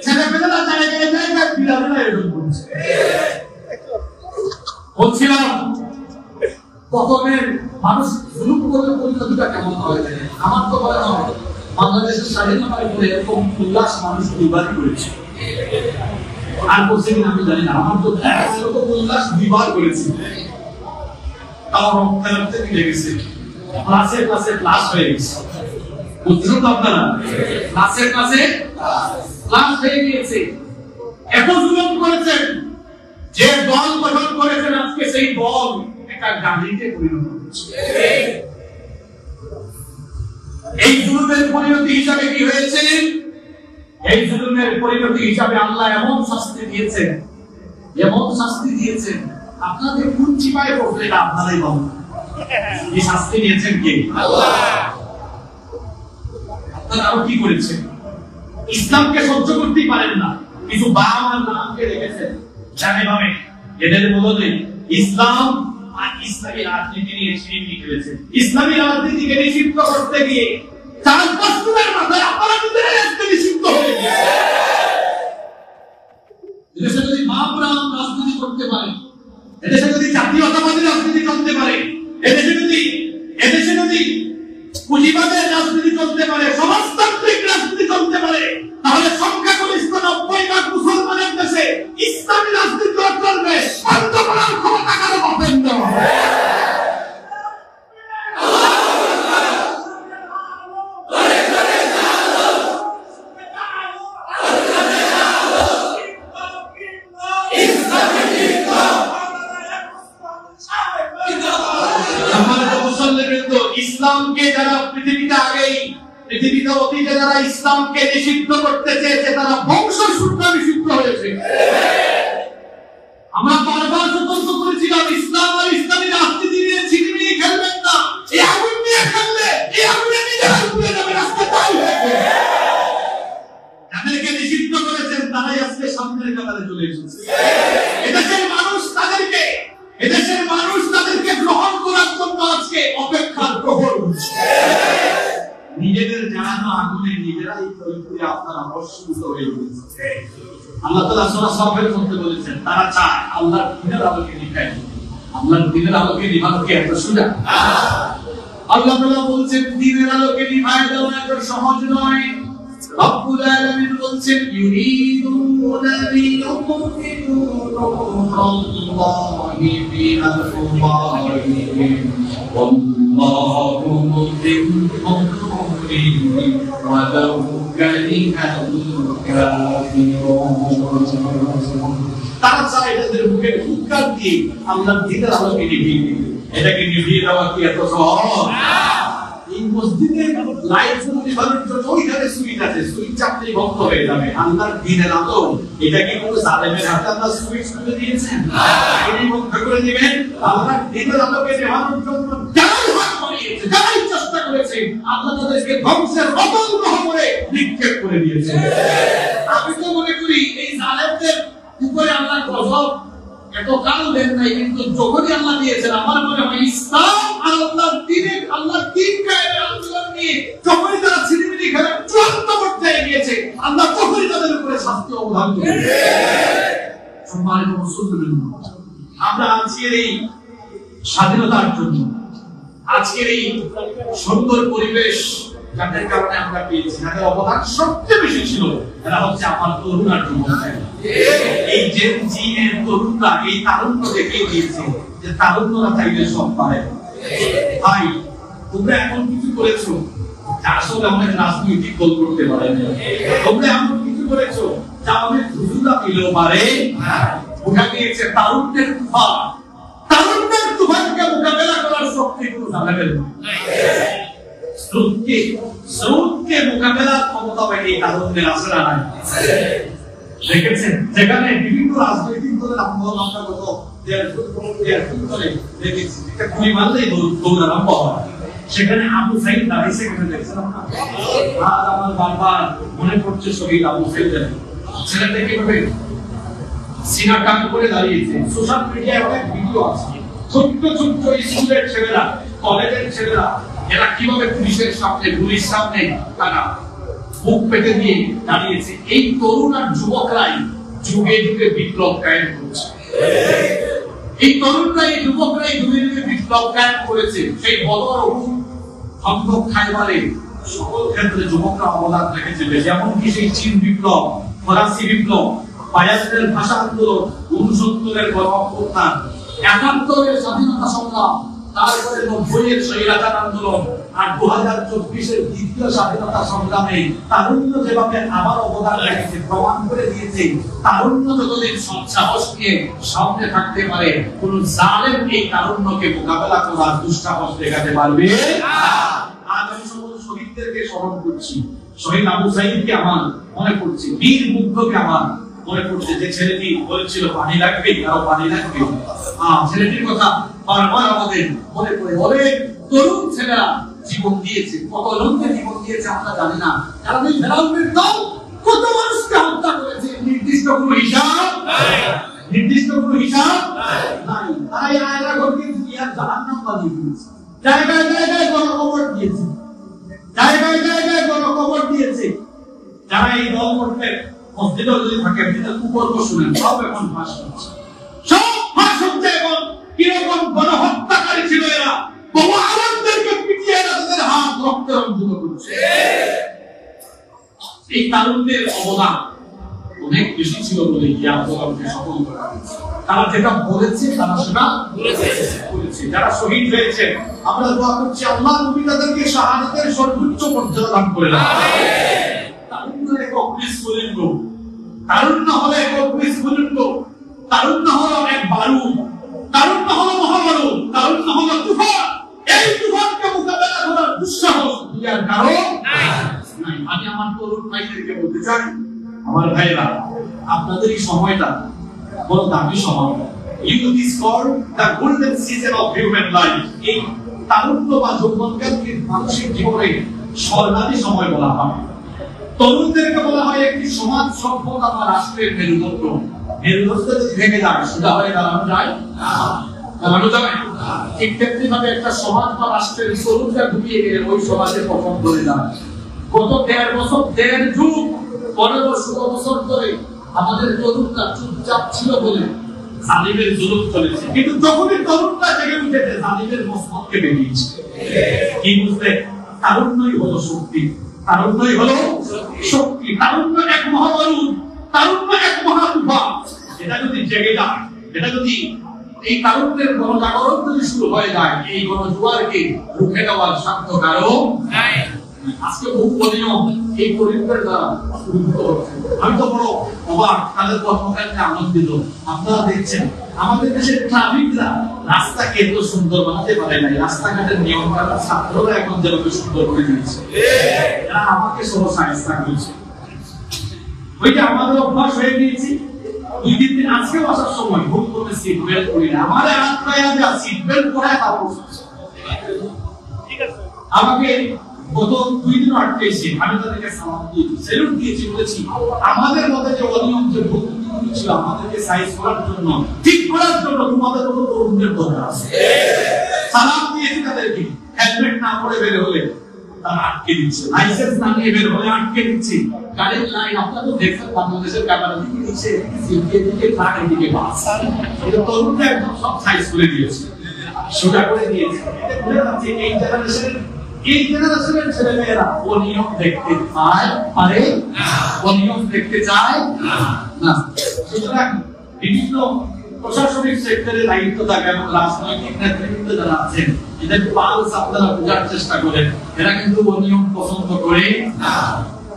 ছেলেমেয়েরা জায়গায় জায়গায় বিড়ালেরা এরকম করছে। বলছিলাম পতনের মানুষ জুলুম করে পরিণতিটা কেমন হয়। আমার তো মনে হয় বাংলাদেশের স্বাধীনতার পরে এরকম উল্লাস মানুষ দুইবারই করেছে। আর বলছে কিনা আমি জানি না, আমার তো এরকম উল্লাস দুইবার করেছি। তাও রক্তে রক্তে মিলে গেছে, ক্লাসে ক্লাসে ক্লাস হয়ে গেছে। বুঝছেন তো আপনারা? ক্লাসে ক্লাসে ক্লাস হয়ে গিয়েছে। এত জুলুম করেছেন যে দল গঠন করেছেন আজকে সেই দল একটা গাড়িতে পরিণত হচ্ছে। এই জুলুমের পরিণতি হিসাবে কি হয়েছে? এই জুলুমের পরিণতি হিসাবে আল্লাহ এমন শাস্তি দিয়েছেন, এমন শাস্তি দিয়েছেন, আপনাদের কোন চিপায় পড়লে এটা আপনারাই বলেন। এই শাস্তি দিয়েছেন কে? আল্লাহ। আপনারা আরো কি করেছেন? ইসলামকে সহ্য করতেই পারেন না, কিছু বাবার নামকে রেখেছেন জানে ভাবে। এদের বদলে ইসলাম আর ইসলামী রাজনীতি নিয়ে সিঁড়ি খেলেছে। ইসলামী রাজনীতিকে নিষিদ্ধ করতে গিয়ে 4-5 দিনের মাথায় আপনারা নিজেরাই আজকে নিষিদ্ধ হয়ে গেছে। এদেশে যদি মহাপুরাণ রাজনীতি করতে পারে, এদেশে যদি জাতীয়তাবাদী রাজনীতি চলতে পারে, এদেশে যদি পুঁজিবাদের রাজনীতি চলতে পারে, সমাজতান্ত্রিক রাজনীতি চলতে পারে, তাহলে সংখ্যাগরিষ্ঠ 90% মুসলমানের দেশে ইসলামী রাজনীতি চলবে। বন্ধ করার ক্ষমতা কারো পাবেন না। ইসলামকে যারা পৃথিবীতে আগেই, পৃথিবীতে অতীতে যারা ইসলামকে নিষিদ্ধ করতে চেয়েছে তারা বংশসূত্রে নিষিদ্ধ হয়েছে। আমরা বারবার সতর্ক করেছিলাম ইসলাম আর ইসলামী রাজনীতি নিয়ে ছিনিমিনি খেলবেন না। এই আগুন নিয়ে খেললে এই আগুনে নিজেরা পুড়ে যাবে, রাস্তা তাই হয়েছে। যাদেরকে নিষিদ্ধ করেছেন তারাই আজকে সামনের কাতারে চলে এসেছে। এদেশের মানুষ তাদেরকে গ্রহণ করার জন্য আজকে অপেক্ষার প্রহর হচ্ছে। নিজেদের জানানো আগুনে নিজেরাই তৈরি, আপনারা বশীভূত হয়ে গেছে। আল্লাহ তাআলা সূরা সাফের মধ্যে বলেছেন তারা চায় আল্লাহর দ্বীনের আলোকে নিভায়। আল্লাহর দ্বীনের আলোকে নিভানো কি এত সোজা? আল্লাহ তাআলা বলেছেন দ্বীনের আলোকে নিভায় দেওয়া এত সহজ নয়। রব্বুল আলামিন বলেছেন ইউরিদুনা লিইউতফিউ নূরাল্লাহি বিআফওয়াহিহিম ওয়াল্লাহু মুতিম্মু নূরিহি ওয়ালাউ কারিহাল কাফিরুন। তারা চায় এদের মুখে হুঙ্কার দিয়ে আল্লাহর দ্বীনের আলোকে নিভিয়ে দিতে। এটাকে নিভিয়ে দেওয়া কি এত সহজ? এই মসজিদে লাইট নিভানোর জন্য ওইখানে সুইচ আছে, সুইচ চাপলেই বন্ধ হয়ে যাবে। আল্লাহর দ্বীনের আলো, এটা কি কোনো জালেমের হাতে আল্লাহ সুইচ তুলে দিয়েছেন? এটাই বন্ধ করে দিবেন। আল্লাহর দ্বীনের আলোকে নেভানোর জন্য যারাই হাত বাড়িয়েছে, যারাই চেষ্টা করেছে, আল্লাহ তাদেরকে ধ্বংসের অতল করে নিক্ষেপ করে দিয়েছে। আমি তো মনে করি এই জালেমদের উপরে আল্লাহর গজব এত কাল দেন নাই, কিন্তু যখনই আল্লাহ দিয়েছেন আমার মনে হয় ইসলাম আর আল্লাহর দ্বীন কায়েমের আন্দোলন নিয়ে যখনই তারা ছিনিমিনি খেলে চূড়ান্ত পর্যায়ে গিয়েছে, আল্লাহ তখনই তাদের উপরে শাস্তি অবধান করেছে। সম্মানিত মুসলমান, আমরা আজকের এই স্বাধীনতার জন্য, আজকের এই সুন্দর পরিবেশ যাদের কারণে আমরা পেয়েছি, যাদের অবদান সবচেয়ে বেশি ছিল, এরা হচ্ছে আমার তরুণ আর যুবক। এই জেন জি এর তরুণরা এই তারুণ্য দেখে দিয়েছে যে তারুণ্যরা চাইলে সব পারে। ভাই তোমরা এমন কিছু করেছো আসলে অনেক রাজনৈতিক দল করতে পারে না। তোমরা এমন কিছু করেছো যা অনেক হুজুরা পেলেও পারে। উঠা গিয়েছে তারুণ্যের তুফান। তারুণ্যের তুফানকে মোকাবেলা করার শক্তি কোনো জানাবেন না। স্রোতকে মোকাবেলার ক্ষমতা এই তারুণ্যের আছে না নাই? দেখেছেন যেখানে বিভিন্ন রাজনৈতিক দলের আন্দোলন আমরা গত 1.5 ধরে দেখেছি, একটা গুলি মারলেই দৌড় আরম্ভ হয়। সেখানে আবু সাইদ দাঁড়িয়েছে, দেখছেন আপনারা? আজ আমার বারবার মনে পড়ছে শহীদ আবু সাইদের ছেলেটা কিভাবে সিনা টান করে দাঁড়িয়েছে। সোশ্যাল মিডিয়ায় অনেক ভিডিও আছে, ছোট্ট ছোট্ট স্কুলের ছেলেরা, কলেজের ছেলেরা, এরা কিভাবে পুলিশের সামনে, গুলির সামনে তারা মুখ পেতে দিয়ে দাঁড়িয়েছে। এই তরুণ আর যুবকরাই যুগে যুগে বিপ্লব কায়েম করছে। এই তরুণরা, এই যুবকরাই যুগে যুগে বিপ্লব কায়েম করেছে। সেই বদর, উহুদ, খন্দক, খায়বারে সকল ক্ষেত্রে যুবকরা অবদান রেখেছে। যেমনকি সেই চীন বিপ্লব, ফরাসি বিপ্লব, ৭২-এর ভাষা আন্দোলন, ৬৯-এর গণ অভ্যুত্থান, ৭১-এর স্বাধীনতা সংগ্রাম, তারপরে ৯০-এর স্বৈরাচার আন্দোলন, আর ২০২৪-এর দ্বিতীয় স্বাধীনতা সংগ্রামে তারুণ্য যেভাবে আবার অবদান রেখেছে, প্রমাণ করে দিয়েছে তারুণ্য যতদিন সৎসাহস নিয়ে সামনে থাকতে পারে, কোন জালেম এই তারুণ্যকে মোকাবেলা করার দুঃসাহস দেখাতে পারবে না। আজ আমি সকল শহীদদেরকে স্মরণ করছি। শহীদ আবু সাইদকে আমার মনে পড়ছে, বীর মুগ্ধকে আমার মনে পড়ছে, যে ছেলেটি বলেছিল পানি লাগবে, আরো পানি লাগবে। ছেলেটির কথা বারবার আমাদের মনে পড়ে। অনেক তরুণ ছেলেরা জীবন দিয়েছে, কত লোককে জীবন দিয়েছে আমরা জানি না। কারণ এই ফেরাউনের দল কত মানুষকে হত্যা করেছে, নির্দিষ্ট কোনো হিসাব নাই। নির্দিষ্ট কোনো হিসাব নাই। তাই আয়রা ঘটিয়ে দুনিয়ার জাহান্নাম বানিয়ে দিয়েছে। জায়গায় জায়গায় গণকবর দিয়েছে, জায়গায় জায়গায় গণকবর দিয়েছে। যারা এই দল করতে মসজিদে যদি থাকে, আপনি কুকর্ম শুনেন, সব এখন ফাঁস হচ্ছে, সব ফাঁস হচ্ছে। এখন কিরকম গণহত্যাকারী ছিল এরা, বহু আলেমদেরকে পিটিয়ে তাদের হাত রক্তে রঞ্জিত করছে। এই তারুণ্যের অবদান অনেক বেশি ছিল বলে কি আন্দোলনকে সফল করা হয়েছে। তারা যেটা বলেছে তারা সেটা করেছে। যারা শহীদ হয়েছে আমরা দোয়া করছি আল্লাহ নবী তাদেরকে শাহাদাতের সর্বোচ্চ মর্যাদা দান করে দেন। তারুণ্য এক অগ্নিস্ফুলিঙ্গ, তারুণ্য হলো এক অগ্নিস্ফুলিঙ্গ, তারুণ্য হলো এক বারুদ, তারুণ্য হলো মহাবারুদ, তারুণ্য হলো তুফান। এই তুফানকে মোকাবেলা করার দুঃসাহস দুনিয়ার কারো নাই। আমি আমার তরুণ ভাইদেরকে বলতে চাই, আমার ভাইরা, আপনাদের এই সময়টা বড় দামি সময়। Youth is called the golden season of human life. এই তারুণ্য বা যৌবনকালকে মানসিক জীবনে স্বর্ণালী সময় বলা হয়। তরুণদেরকে বলা হয় একটি সমাজ, সভ্যতা বা রাষ্ট্রের মেরুদণ্ড। মেরুদণ্ড যদি ভেঙে যায় সোজা হয়ে দাঁড়ানো যায় না, দাঁড়ানো যাবে না। ঠিক তেমনি ভাবে একটা সমাজ বা রাষ্ট্রের তরুণরা ঢুকিয়ে গেলে ওই সমাজে প্রথম ধরে যায়। গত ১.৫ বছর, ১.৫ যুগ, ১৫-১৬ বছর ধরে আমাদের তরুণরা চুপচাপ ছিল বলে জালিমের জুলুম চলেছে। কিন্তু যখনই তরুণরা জেগে উঠেছে, জালিমের মস্তককে বেরিয়েছে। কি বুঝলে? তারুণ্যই হলো শক্তি, তারুণ্যই হলো শক্তি। তারুণ্য এক মহাবারুদ, তারুণ্য এক মহাতুফান। এটা যদি জেগে যায়, এটা যদি এই তারুণ্যের গণজাগরণ যদি শুরু হয়ে যায়, এই গণজোয়ারকে রুখে দেওয়ার সাধ্য কারো নাই। আজকে বহু অনিয়ম এই পরিবারের দ্বারা শুরু হচ্ছে। আমি তো বড় অবাক, তাদের কর্মকাণ্ডে আনন্দিত। আপনারা দেখছেন আমাদের দেশের ট্রাফিকরা রাস্তাকে এত সুন্দর বানাতে পারে নাই। রাস্তাঘাটের নিয়ম কানুন ছাত্ররা এখন যেভাবে সুন্দর করে দিয়েছে, এরা আমাকে সহ সাহায্য করেছে। ওইটা আমাদের অভ্যাস হয়ে গিয়েছে। ২-৩ দিন আজকে আসার সময় ভুল করে সিট বেল্ট করি না, আমাদের আত্মায় সিট বেল্ট পরে তারপর ঠিক আছে। আমাকে গত 2 দিন আটকেছি, আমি তাদেরকে সালাম দিয়েছি, সেলুট দিয়েছি, বলেছি আমাদের মধ্যে যে অনিয়ম, যে ভুল ছিল আমাদেরকে সাইজ করার জন্য, ঠিক করার জন্য তোমাদের মতো তরুণদের দরকার আছে। সালাম দিয়েছি তাদেরকে। হেলমেট না পরে বের হলে তারা আটকে দিচ্ছে, লাইসেন্স না নিয়ে বের হলে আটকে দিচ্ছে। গাড়ির লাইন আপনারা তো দেখছেন, বাংলাদেশের ক্যামেরা দিকে নিচে দিকে ট্রাক এদিকে বাস, এটা তরুণরা একদম সব সাইজ করে দিয়েছে, সোজা করে দিয়েছে। এই জেনারেশনের ছেলেমেয়েরা অনিয়ম দেখতে পারে, অনিয়ম দেখতে চায় না। না। সুতরাং বিভিন্ন প্রশাসনিক সেক্টরে দায়িত্ব থাকে এবং রাজনৈতিক নেতৃত্বে যারা আছেন এদের পালস আপনারা বোঝার চেষ্টা করেন। এরা কিন্তু অনিয়ম পছন্দ করে না,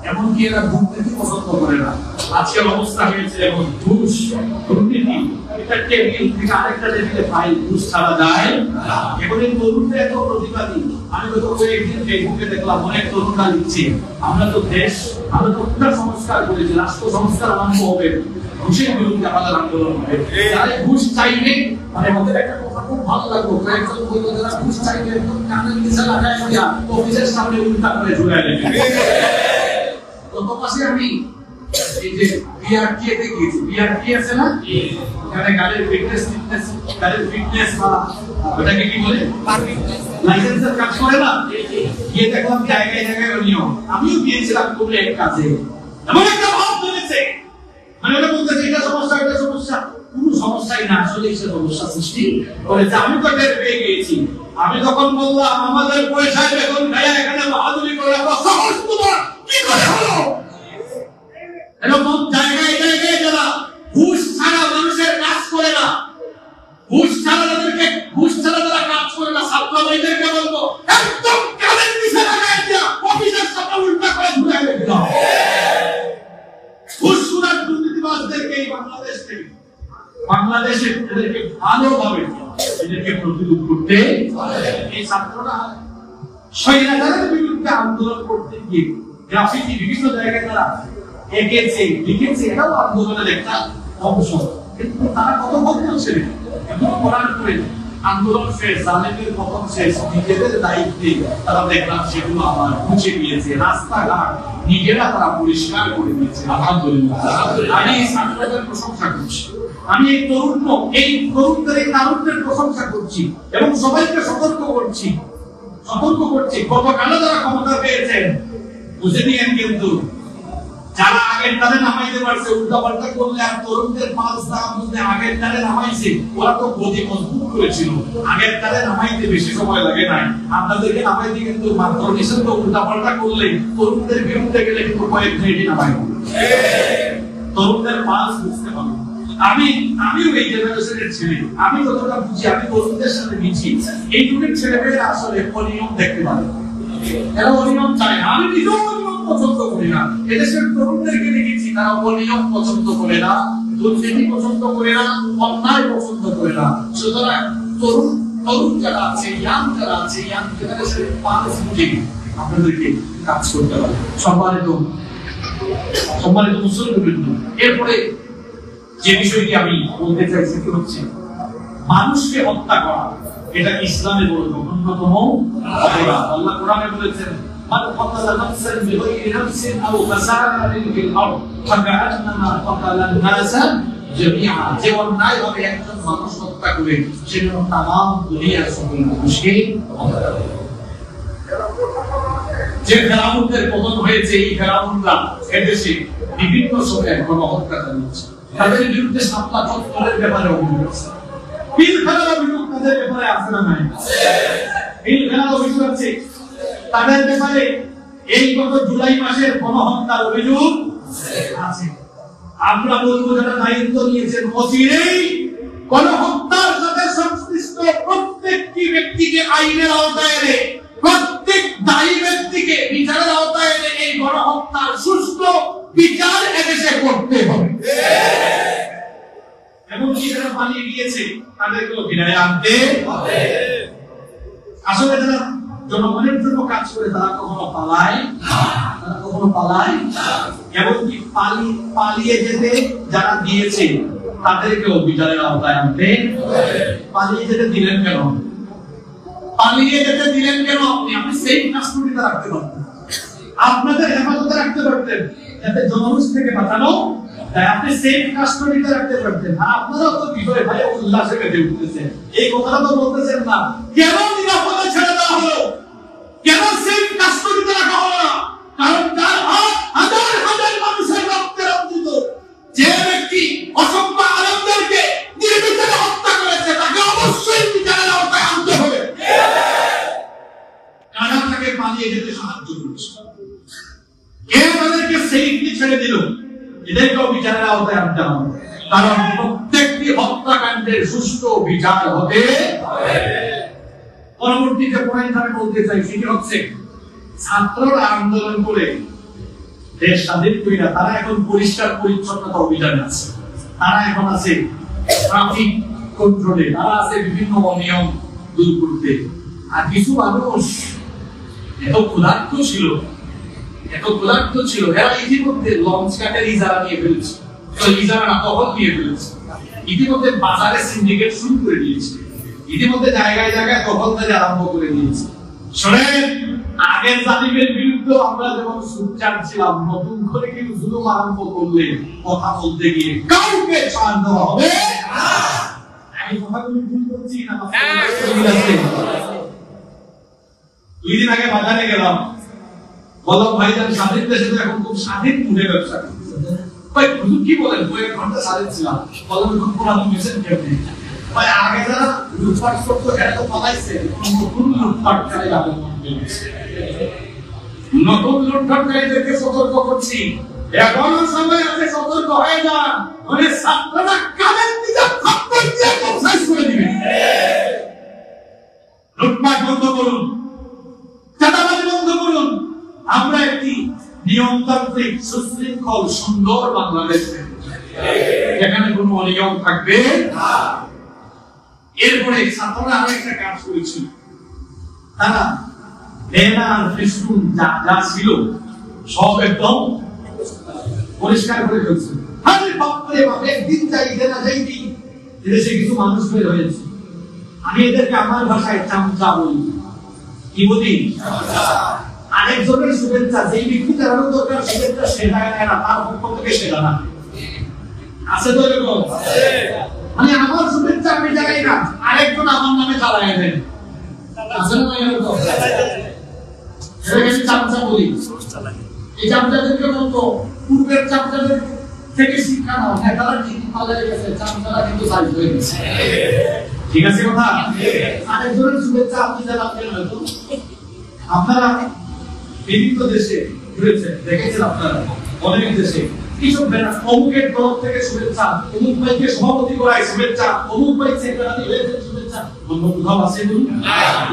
এমনকি এরা দুর্নীতি পছন্দ করে না। আজকের অবস্থা হয়েছে এবং ঘুষ দুর্নীতি এটা টেবিল থেকে আরেকটা টেবিলে ফাইল, ঘুষ ছাড়া যায় না। এখন এই তরুণরা এত প্রতিবাদী। আমি গত কয়েকদিন ফেসবুকে দেখলাম অনেক তরুণরা লিখছে আমরা তো পুরো সংস্কার করেছি, রাষ্ট্র সংস্কার আরম্ভ হবে, ঘুষের বিরুদ্ধে আমাদের আন্দোলন হবে। যারা ঘুষ চাইবে, মানে আমাদের একটা কথা খুব ভালো লাগলো, কয়েকজন বলল যারা ঘুষ চাইবে একদম কানের নিচে লাগায় দিয়া অফিসের সামনে উল্টা করে ঝুলায় দেবে। গত মাসে আমি এই যে বিআরটিএ তে গিয়েছি, বিআরটিএ আছে না, এখানে গাড়ির ফিটনেস বা ওটাকে কি বলে লাইসেন্সের কাজ করে না, গিয়ে দেখলাম জায়গায় জায়গায় নিয়ম। আমিও গিয়েছিলাম কোনো এক কাজে, এমন একটা ভাব ধরেছে মানে ওরা বলতেছে এটা সমস্যা, এটা সমস্যা, কোনো সমস্যাই না, আসলে সে সমস্যা সৃষ্টি করেছে। আমি তো টের পেয়ে গিয়েছি। আমি তখন বললাম আমাদের পয়সায় বেতন খাইয়া এখানে বাহাদুরি করে সাহস তোমার কি করে হলো? এরকম জায়গায় জায়গায় যারা ঘুষ ছাড়া মানুষের কাজ করে না, ঘুষ ছাড়া যারা কাজ করে না, ছাত্র ভাইদেরকে বলবো একদম কানের নিচে লাগায় দিয়া অফিসের সামনে উল্টা করে ঝুলায় রেখে দাও। ঘুষখোর দুর্নীতিবাজদেরকে এই বাংলাদেশে এদেরকে ভালোভাবে এদেরকে প্রতিরোধ করতে এই ছাত্ররা স্বৈরাচারের বিরুদ্ধে আন্দোলন করতে গিয়ে গ্রাফিতি বিভিন্ন জায়গায় তারা এঁকেছে লিখেছে, এটাও আন্দোলনের একটা অংশ। কিন্তু তারা কত বলছে এখন করার পরে আন্দোলন শেষ, জালেমের পতন শেষ, নিজেদের দায়িত্বে তারা দেখলাম সেগুলো আবার মুছে দিয়েছে, রাস্তাঘাট নিজেরা তারা পরিষ্কার করে দিয়েছে। আলহামদুলিল্লাহ, আমি এই ছাত্রদের প্রশংসা করছি, আমি এই তরুণদের এই তারুণ্যের প্রশংসা করছি এবং সবাইকে সতর্ক করছি। গতকালও যারা ক্ষমতা পেয়েছেন বুঝে নিয়েন, কিন্তু যারা আগের তারে নামাইতে পারছে উল্টাপাল্টা করলে আর তরুণদের পাঁচ দাম মধ্যে আগের তারে নামাইছে, ওরা তো গদি মজবুত করেছিল। আগের তারে নামাইতে বেশি সময় লাগে নাই, আপনাদেরকে নামাইতে কিন্তু মাত্র নিষেধ উল্টাপাল্টা করলে তরুণদের বিরুদ্ধে গেলে কিন্তু কয়েক মিনিটই নামাই। তরুণদের পাঁচ বুঝতে হবে। আমিও এই জেনারেশনের ছেলে, আমি যতটা বুঝি, আমি তরুণদের সাথে মিছি। এই যুগের ছেলেমেয়েরা আসলে অনিয়ম দেখতে পারে, এরা অনিয়ম চায় না। আমি নিজেও অনিয়ম পছন্দ করি না। এদেশের তরুণদেরকে দেখেছি তারা অনিয়ম পছন্দ করে না, দুর্নীতি পছন্দ করে না, অন্যায় পছন্দ করে না। সুতরাং তরুণ যারা আছে, ইয়াং জেনারেশনের পাঁচ বুঝে আপনাদেরকে কাজ করতে হবে। সম্মানিত মুসলমান, এরপরে যে বিষয়টি আমি বলতে চাই সেটি হচ্ছে মানুষকে হত্যা করা, এটা ইসলামে বড় অন্যতম অপরাধ। আল্লাহ কোরআনে বলেছেন মান ক্বাতালা নাফসান বিগাইরি নাফসিন আও ফাসাদিন ফিল আরদ ফাকান্নামা ক্বাতালান নাসা জামিআ। যে অন্যায়ভাবে একজন মানুষ হত্যা করে সে যেন তামাম দুনিয়ার সকল মানুষকে হত্যা করে। যে ফেরাউনদের পতন হয়েছে, এই ফেরাউনরা এদেশে বিভিন্ন সময়ে গণহত্যা চালিয়েছে, তাদের বিরুদ্ধে ৭ লাখ হত্যার ব্যাপারে অভিযোগ আছে। পিলখানার অভিযোগ তাদের ব্যাপারে আছে না নাই? পিলখানার অভিযোগ আছে তাদের ব্যাপারে। এই গত জুলাই মাসের গণহত্যার অভিযোগ আছে। আমরা বলবো যারা দায়িত্ব নিয়েছেন অচিরেই গণহত্যার সাথে সংশ্লিষ্ট প্রত্যেকটি ব্যক্তিকে আইনের আওতায় এনে, প্রত্যেক দায়ী ব্যক্তিকে বিচারের আওতায় এনে এই গণহত্যার সুষ্ঠু বিচার এদেশে করতে হবে। এমনকি যারা পালিয়ে গিয়েছে তাদেরকেও ফিরিয়ে আনতে হবে। আসলে যারা জনগণের জন্য কাজ করে তারা কখনো পালায় না। এমনকি পালিয়ে যেতে যারা দিয়েছে তাদেরকেও বিচারের আওতায় আনতে হবে। পালিয়ে যেতে দিলেন কেন? আপনি সেফ কাস্টডিতে রাখতে পারতেন, আপনাদের হেফাজতে রাখতে পারতেন, যাতে জনগণ থেকে বাঁচানো তাই আপনি সেফ কাস্টডিতে রাখতে পারতেন। আর আপনারাও তো বিষয় ভাই উল্লাসে মেতে উঠতেছেন, এই কথাটা তো বলতেছেন না। কেন নিরাপদে ছেড়ে দেওয়া হলো? কেন সেফ কাস্টডিতে রাখা হলো না? কারণ তার হাত হাজার হাজার মানুষের রক্তে রঞ্জিত। যে ব্যক্তি অসংখ্য আলেমদেরকে নির্বিচারে হত্যা করেছে তাকে অবশ্যই বিচারের আওতায় আনতে হবে। কারা তাকে পালিয়ে যেতে সাহায্য করেছে? কে তাদেরকে সেফলি ছেড়ে দিল? এদেরকেও বিচারের আওতায় আনতে হবে, কারণ প্রত্যেকটি হত্যাকাণ্ডের সুষ্ঠু বিচার হতে হবে। পরবর্তীতে পয়েন্ট আমি বলতে চাই, সেটি হচ্ছে ছাত্ররা আন্দোলন করে দেশ স্বাধীন কইরা তারা এখন পরিষ্কার পরিচ্ছন্নতা অভিযান আছে, তারা এখন আছে ট্রাফিক কন্ট্রোলে, তারা আছে বিভিন্ন অনিয়ম দূর করতে। আর কিছু মানুষ এত ক্ষুধার্ত ছিল, এরা ইতিমধ্যে লঞ্চ ঘাটের ইজারা নিয়ে ফেলেছে, ইজারা না দখল নিয়ে ফেলেছে, ইতিমধ্যে বাজারে সিন্ডিকেট শুরু করে দিয়েছে, ইতিমধ্যে জায়গায় জায়গায় দখলদারি আরম্ভ করে দিয়েছে। শোনেন, আগের জালিমের বিরুদ্ধে আমরা যেমন সোচ্চার ছিলাম, নতুন করে কিন্তু জুলুম আরম্ভ করলে কথা বলতে গিয়ে কাউকে ছাড় দেওয়া হবে না। আমি কথাগুলি ভুল করছি না? দুই দিন আগে বাজারে গেলাম, বললাম ভাইজান স্বাধীন দেশে তো এখন খুব স্বাধীন মুখে ব্যবসা করছে। ভাই হুজুর কি বলেন, কয়েক ঘন্টা স্বাধীন ছিলাম। বললাম এখন পুরানো মেসেজ কেমনি ভাই, আগে যারা লুটপাট করতো এরা তো পালাইছে, নতুন লুটপাটকারী আগমন করেছে। নতুন লুটপাটকারীদেরকে সতর্ক করছি, এখন সময় আছে, সতর্ক হয়ে যান, মানে ছাত্ররা কানের দিকে থাপ্পড় দিয়ে কবজায় করে দিবে। লুটপাট বন্ধ করুন, চাঁদাবাজি বন্ধ করুন। আমরা একটি নিয়মতান্ত্রিক, সুশৃঙ্খল, সুন্দর বাংলাদেশ, এখানে কোনো অনিয়ম থাকবে না। এরপরে ছাত্ররা আরো একটা কাজ করেছিল, তারা ব্যানার ফেসবুক যা ছিল সব একদম পরিষ্কার করে ফেলছে। আরে বাপরে বাপ, একদিন যাইতে না যাইতে দেশে কিছু মানুষ বের হয়েছে, আমি এদেরকে আমার ভাষায় চামচা বলি। কি বলি? আরেকজনের শুভেচ্ছা যেই ব্যক্তি জানানো দরকার শুভেচ্ছা সে জায়গায় না, তার পক্ষ থেকে সে জানা আছে তো এরকম। মানে আমার শুভেচ্ছা আমি জানাই না, আরেকজন আমার নামে চালায় দেন, আছে না এরকম? সেটাকে চামচা বলি। এই চামচাদেরকে বলতো পূর্বের চামচাদের থেকে শিক্ষা নাও, নেতারা ঠিকই পাল্টে গেছে, চামচারা কিন্তু সাইজ হয়ে গেছে। ঠিক আছে কথা? আরেকজনের শুভেচ্ছা আপনি জানাচ্ছেন হয়তো, আপনারা বিভিন্ন দেশে ঘুরেছেন, দেখেছেন আপনারা অনেক দেশে এইসব অমুকের তরফ থেকে শুভেচ্ছা, অমুক ভাইকে সভাপতি করায় শুভেচ্ছা, অমুক ভাই সেক্রেটারি হয়েছে শুভেচ্ছা। অন্য কোথাও আছে?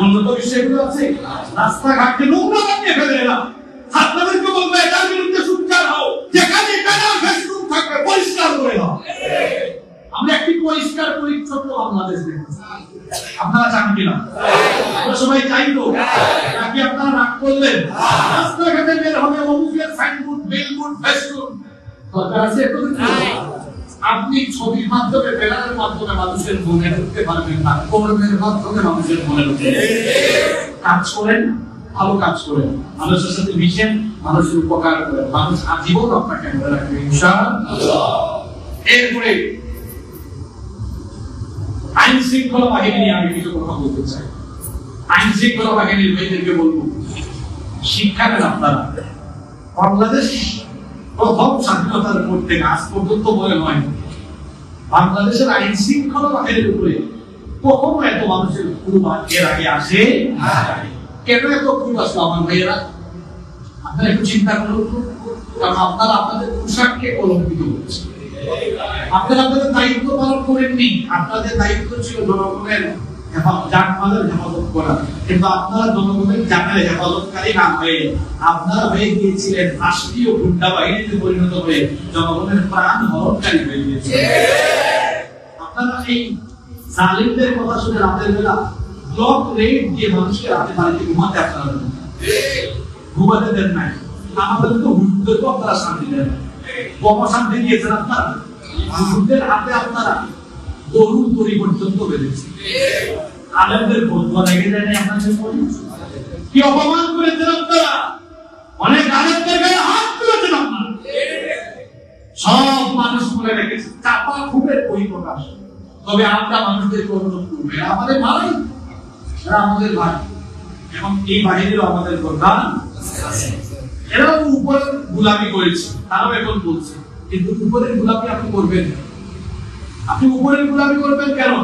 উন্নত বিষয়গুলো আছে? রাস্তাঘাটে নোংরা বানিয়ে ফেলে এরা। আপনাদেরকে বলবো এটার বিরুদ্ধে সোচ্চার হও, যেখানে ব্যানার ফেসবুক থাকবে পরিষ্কার করে দাও। আমরা একটি পরিষ্কার পরিচ্ছন্ন বাংলাদেশ দেখব, আপনারা চান কিনা? আমরা সবাই চাই তো নাকি? আপনারা রাগ করলেন? রাস্তাঘাটে বের হবে অমুকের সাইনবোর্ড, বিলবোর্ড, ফেসবুক দরকার আছে? আপনি ছবির মাধ্যমে, ব্যানারের মাধ্যমে মানুষের মনে ঢুকতে পারবেন না, কর্মের মাধ্যমে মানুষের মনে ঢুকতে কাজ করেন, ভালো কাজ করেন, মানুষের সাথে মিশেন, মানুষের উপকার করেন, মানুষ আজীবন আপনাকে মনে রাখবে ইনশাআল্লাহ। এরপরে আইন শৃঙ্খলা বাহিনী নিয়ে আমি কিছু কথা বলতে চাই। আইন শৃঙ্খলা বাহিনীর মেয়েদেরকে বলবো, শিক্ষা নেন আপনারা। বাংলাদেশ প্রথম স্বাধীনতার পর থেকে আজ পর্যন্ত বলে নয়, বাংলাদেশের আইন শৃঙ্খলা বাহিনীর উপরে কখনো এত মানুষের ক্ষোভ এর আগে আসে? কেন এত ক্ষোভ আসলো আমার ভাইয়েরা? আপনারা একটু চিন্তা করুন, কারণ আপনারা আপনাদের পোশাককে কলঙ্কিত করছেন। আপনারা আপনাদের দায়িত্ব পালন করেননি, আপনাদের দায়িত্ব ছিল জনগণের জানমালের হেফাজত করা, কিন্তু আপনারা জনগণের জানের হেফাজতকারী না হয়ে আপনারা হয়ে গিয়েছিলেন রাষ্ট্রীয় গুন্ডা বাহিনীতে পরিণত হয়ে জনগণের প্রাণ হরণকারী হয়ে গিয়েছিলেন। আপনারা এই জালিমদের কথা শুনে রাতের বেলা ব্লক রেড দিয়ে মানুষকে রাতে বাড়িতে ঘুমাতে আপনারা ঘুমাতে দেন নাই। আমাদের তো হুজুরদেরকে আপনারা শান্তি দেন, কম শান্তি দিয়েছেন আপনারা। হুজুরদের হাতে আপনারা গরুর তরি পর্যন্ত বেঁধেছে, আলেমদের বদুয়া লেগে যায় না আপনাদের পরে? কি অপমান করেছেন আপনারা? অনেক আলেমদের গায়ে হাত তুলেছেন আপনারা। সব মানুষ মনে রেখেছে, চাপা খুবের বহিঃপ্রকাশ। তবে আমরা মানুষদেরকে অনুরোধ করবো, আমাদের ভাই, এরা আমাদের ভাই, এবং এই বাহিনীরও আমাদের প্রধান। এরাও উপরে গোলামি করেছে, তারাও এখন বলছে, কিন্তু উপরের গোলামি আপনি করবেন না। আপনি উপরের গোলামি করবেন কেন?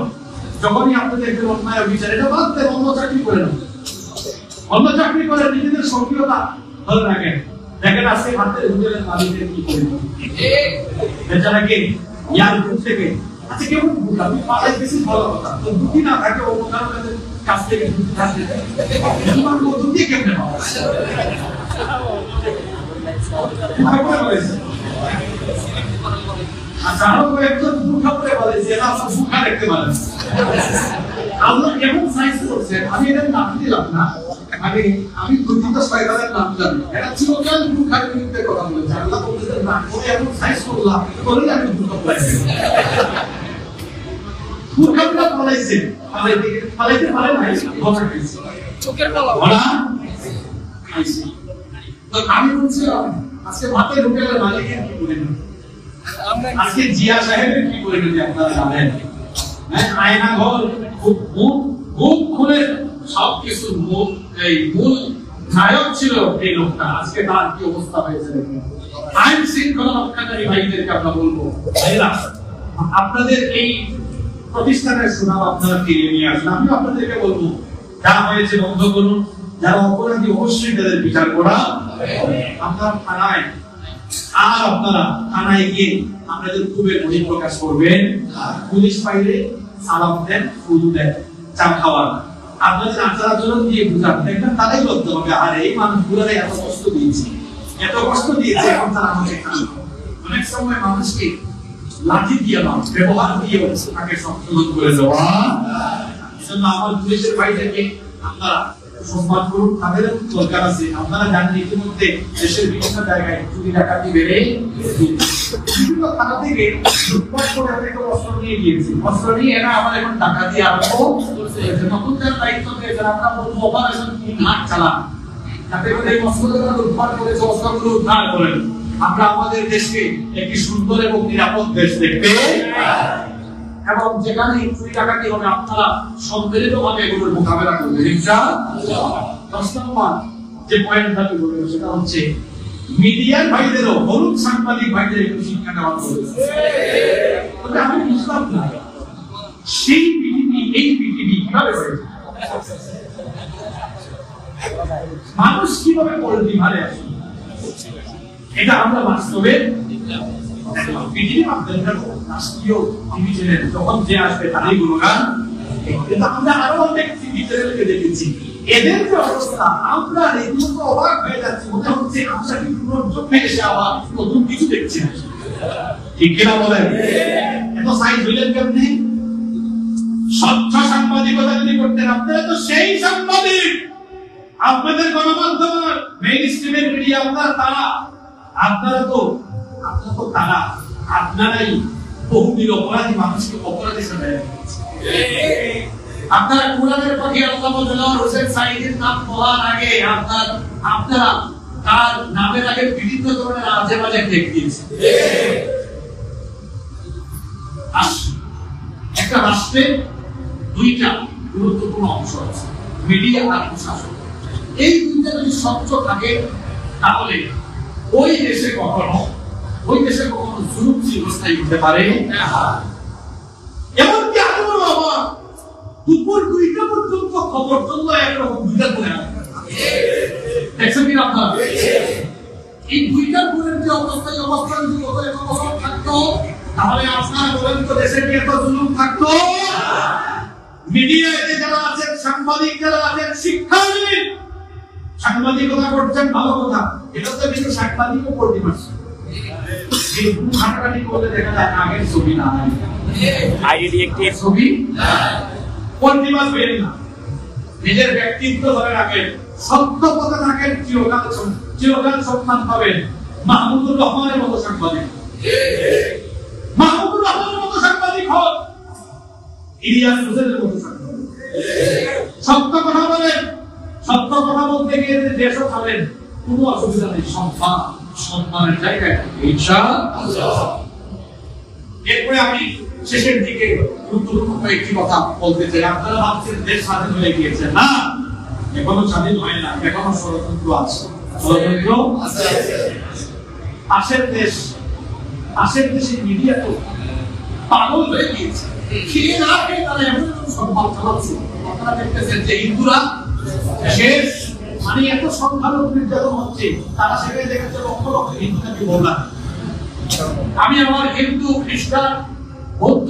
যখনই আপনি দেখবেন অন্যায় অবিচার, এটা বাদ দেন, অন্য চাকরি করে না, অন্য চাকরি করে নিজেদের সক্রিয়তা ধরে রাখেন। দেখেন আজকে ভাতের হোটেলের মালিকের কি পরিমাণ বেচারাকে এয়ারপোর্ট থেকে আচ্ছা কেমন আপনি পালাই বেশি ভালো কথা তো দুটি না থাকে অন্য কারণে কাছ থেকে দুটি থাকে তোমার মতো দিয়ে কেমনে পাওয়া আচ্ছা আরো কয়েকজন দুঃখা করে বলে যে না আমরা সুখা দেখতে পারেন আল্লাহ কেমন সাইজ করছে আমি এটার নাম দিলাম না আমি দুটো শয়তানের নাম জানি এটা চিরকাল দুঃখার বিরুদ্ধে কথা বলেছে আল্লাহ বলতেছেন না ওই এমন সাইজ করলাম বলেই আমি দুঃখ পাইছি দুঃখটা পালাইছে পালাইতে পারে নাই কথা কইছে চোখের পালা বলা খাইছি তো আমি বলছিলাম আজকে ভাতের হোটেলের মালিকের কি বলেন আজকে জিয়া সাহেবের কি করে যদি আপনারা জানেন হ্যাঁ আয়না ঘর মুখ খুলে সবকিছু মুখ এই মূল নায়ক ছিল এই লোকটা আজকে তার কি অবস্থা হয়েছে আইন শৃঙ্খলা রক্ষাকারী ভাইদেরকে আমরা বলবো ভাইরা আপনাদের এই প্রতিষ্ঠানের সুনাম আপনারা ফিরিয়ে নিয়ে আসুন আমি আপনাদেরকে বলবো যা হয়েছে বন্ধ করুন যারা অপরাধী অবশ্যই তাদের বিচার করা আপনারা থানায় আর আপনারা থানায় গিয়ে আপনাদের খুবই বহিঃপ্রকাশ করবেন পুলিশ পাইলে সালাম দেন ফুল দেন চা খাওয়ার আপনাদের আচার আচরণ দিয়ে বুঝান দেখবেন তারাই লজ্জা হবে আর এই মানুষগুলোর এত কষ্ট দিয়েছে এখন তারা আমাকে অনেক সময় মানুষকে লাঠি দিয়ে নয় ব্যবহার দিয়ে তাকে সংশোধন করে দেওয়া এজন্য আমার পুলিশের ভাইদেরকে আপনারা সম্মান করুন তাদের দরকার আছে আপনারা জানেন ইতিমধ্যে দেশের বিভিন্ন জায়গায় চুরি ডাকাতি বেড়ে বিভিন্ন থানা থেকে লুটপাট করে একটা অস্ত্র নিয়ে গিয়েছে অস্ত্র নিয়ে এরা আবার এখন ডাকাতি আরম্ভ করছে নতুন যারা দায়িত্ব পেয়েছে আমরা বলবো অপারেশন ঘাট চালান তাতে করে এই অস্ত্রগুলো লুটপাট করেছে অস্ত্রগুলো উদ্ধার করেন আমরা আমাদের দেশকে একটি সুন্দর এবং নিরাপদ দেশ দেখতে এবং যেখানে চুরি ডাকাতি হবে আপনারা সম্মিলিতভাবে এগুলোর মোকাবেলা করবেন ইনশাআল্লাহ 10 নম্বর যে পয়েন্টটা আমি বলবো সেটা হচ্ছে মিডিয়ার ভাইদেরও হলুদ সাংবাদিক ভাইদের একটু শিক্ষা দেওয়া প্রয়োজন তবে আমি বুঝলাম না সেই পিটিভি এই পিটিভি কিভাবে হয়েছে মানুষ কিভাবে পলিটিভি ভালো আছে এটা আমরা বাস্তবে পৃথিবীর মাধ্যমে রাষ্ট্রীয় টিভি চ্যানেল যখন যে আসবে তারই গুণগান কিন্তু আমরা আরো অনেক টিভি চ্যানেলকে দেখেছি এদের যে অবস্থা আমরা রীতিমতো অবাক হয়ে যাচ্ছি মনে হচ্ছে আমরা কি পুনর্জন্মে এসে আবার নতুন কিছু দেখছি না ঠিক কিনা বলেন এত সাইজ হইলেন কেমনি স্বচ্ছ সাংবাদিকতা যদি করতেন আপনারা তো সেই সাংবাদিক আপনাদের গণমাধ্যম মেইন স্ট্রিমের মিডিয়া আপনারা তো তারা আপনারাই বহুবিধ অপরাধী মানুষকে অপরাধী সাজায় আপনারা কোরআনের পাখি আল্লাহ দেলোয়ার হোসেন সাইদির নাম বলার আগে আপনারা তার নামের আগে বিভিন্ন ধরনের আজে বাজে টেক দিয়েছেন একটা রাষ্ট্রের দুইটা গুরুত্বপূর্ণ অংশ আছে মিডিয়া আর প্রশাসন এই দুইটা যদি স্বচ্ছ থাকে তাহলে ওই দেশে কখনো জুলুম চিরস্থায়ী হতে পারে এমনকি আগুন আবার দুপুর 2টা পর্যন্ত খবর চললো একরকম 2টা করে দেখছেন কিনা আপনারা এই 2টার পরের যে অবস্থায় অবস্থান যদি অবস্থান থাকতো তাহলে আপনারা বলেন তো দেশে কি এত জুলুম থাকতো মিডিয়াতে যারা আছেন সাংবাদিক যারা আছেন শিক্ষাজীবী সাংবাদিকতা করছেন ভালো কথা এটা তো কিন্তু সাংবাদিকও করতে পারছে এই ঘাটাঘাটি করলে দেখা যায় আগের ছবি না আইডি একটি ছবি করতে পারবে না নিজের ব্যক্তিত্ব ধরে রাখেন সত্য কথা রাখেন চিরকাল সম্মান পাবেন মাহমুদুর রহমানের মতো সাংবাদিক মাহমুদুর রহমানের মতো সাংবাদিক হন ইলিয়াস হোসেনের মতো সাংবাদিক সত্য কথা বলেন সত্য কথা বলতে গিয়ে দেশও খাবেন কোনো অসুবিধা নেই সম্মানের জায়গায় ইনশাআল্লাহ এরপরে আমি শেষের দিকে গুরুত্বপূর্ণ কয়েকটি কথা বলতে চাই আপনারা ভাবছেন দেশ স্বাধীন হয়ে গিয়েছে না এখনো স্বাধীন হয় না এখনো ষড়যন্ত্র আছে পাশের দেশের মিডিয়া তো পাগল হয়ে গিয়েছে খেয়ে না খেয়ে তারা এমন সম্মান চালাচ্ছে আপনারা দেখতেছেন যে হিন্দুরা শেষ মানে এত সংখ্যালঘু নির্যাতন হচ্ছে, তারা সেখানে দেখেছে লক্ষ লক্ষ হিন্দুকে বললাম। আমি আমার হিন্দু, খ্রিস্টান, বৌদ্ধ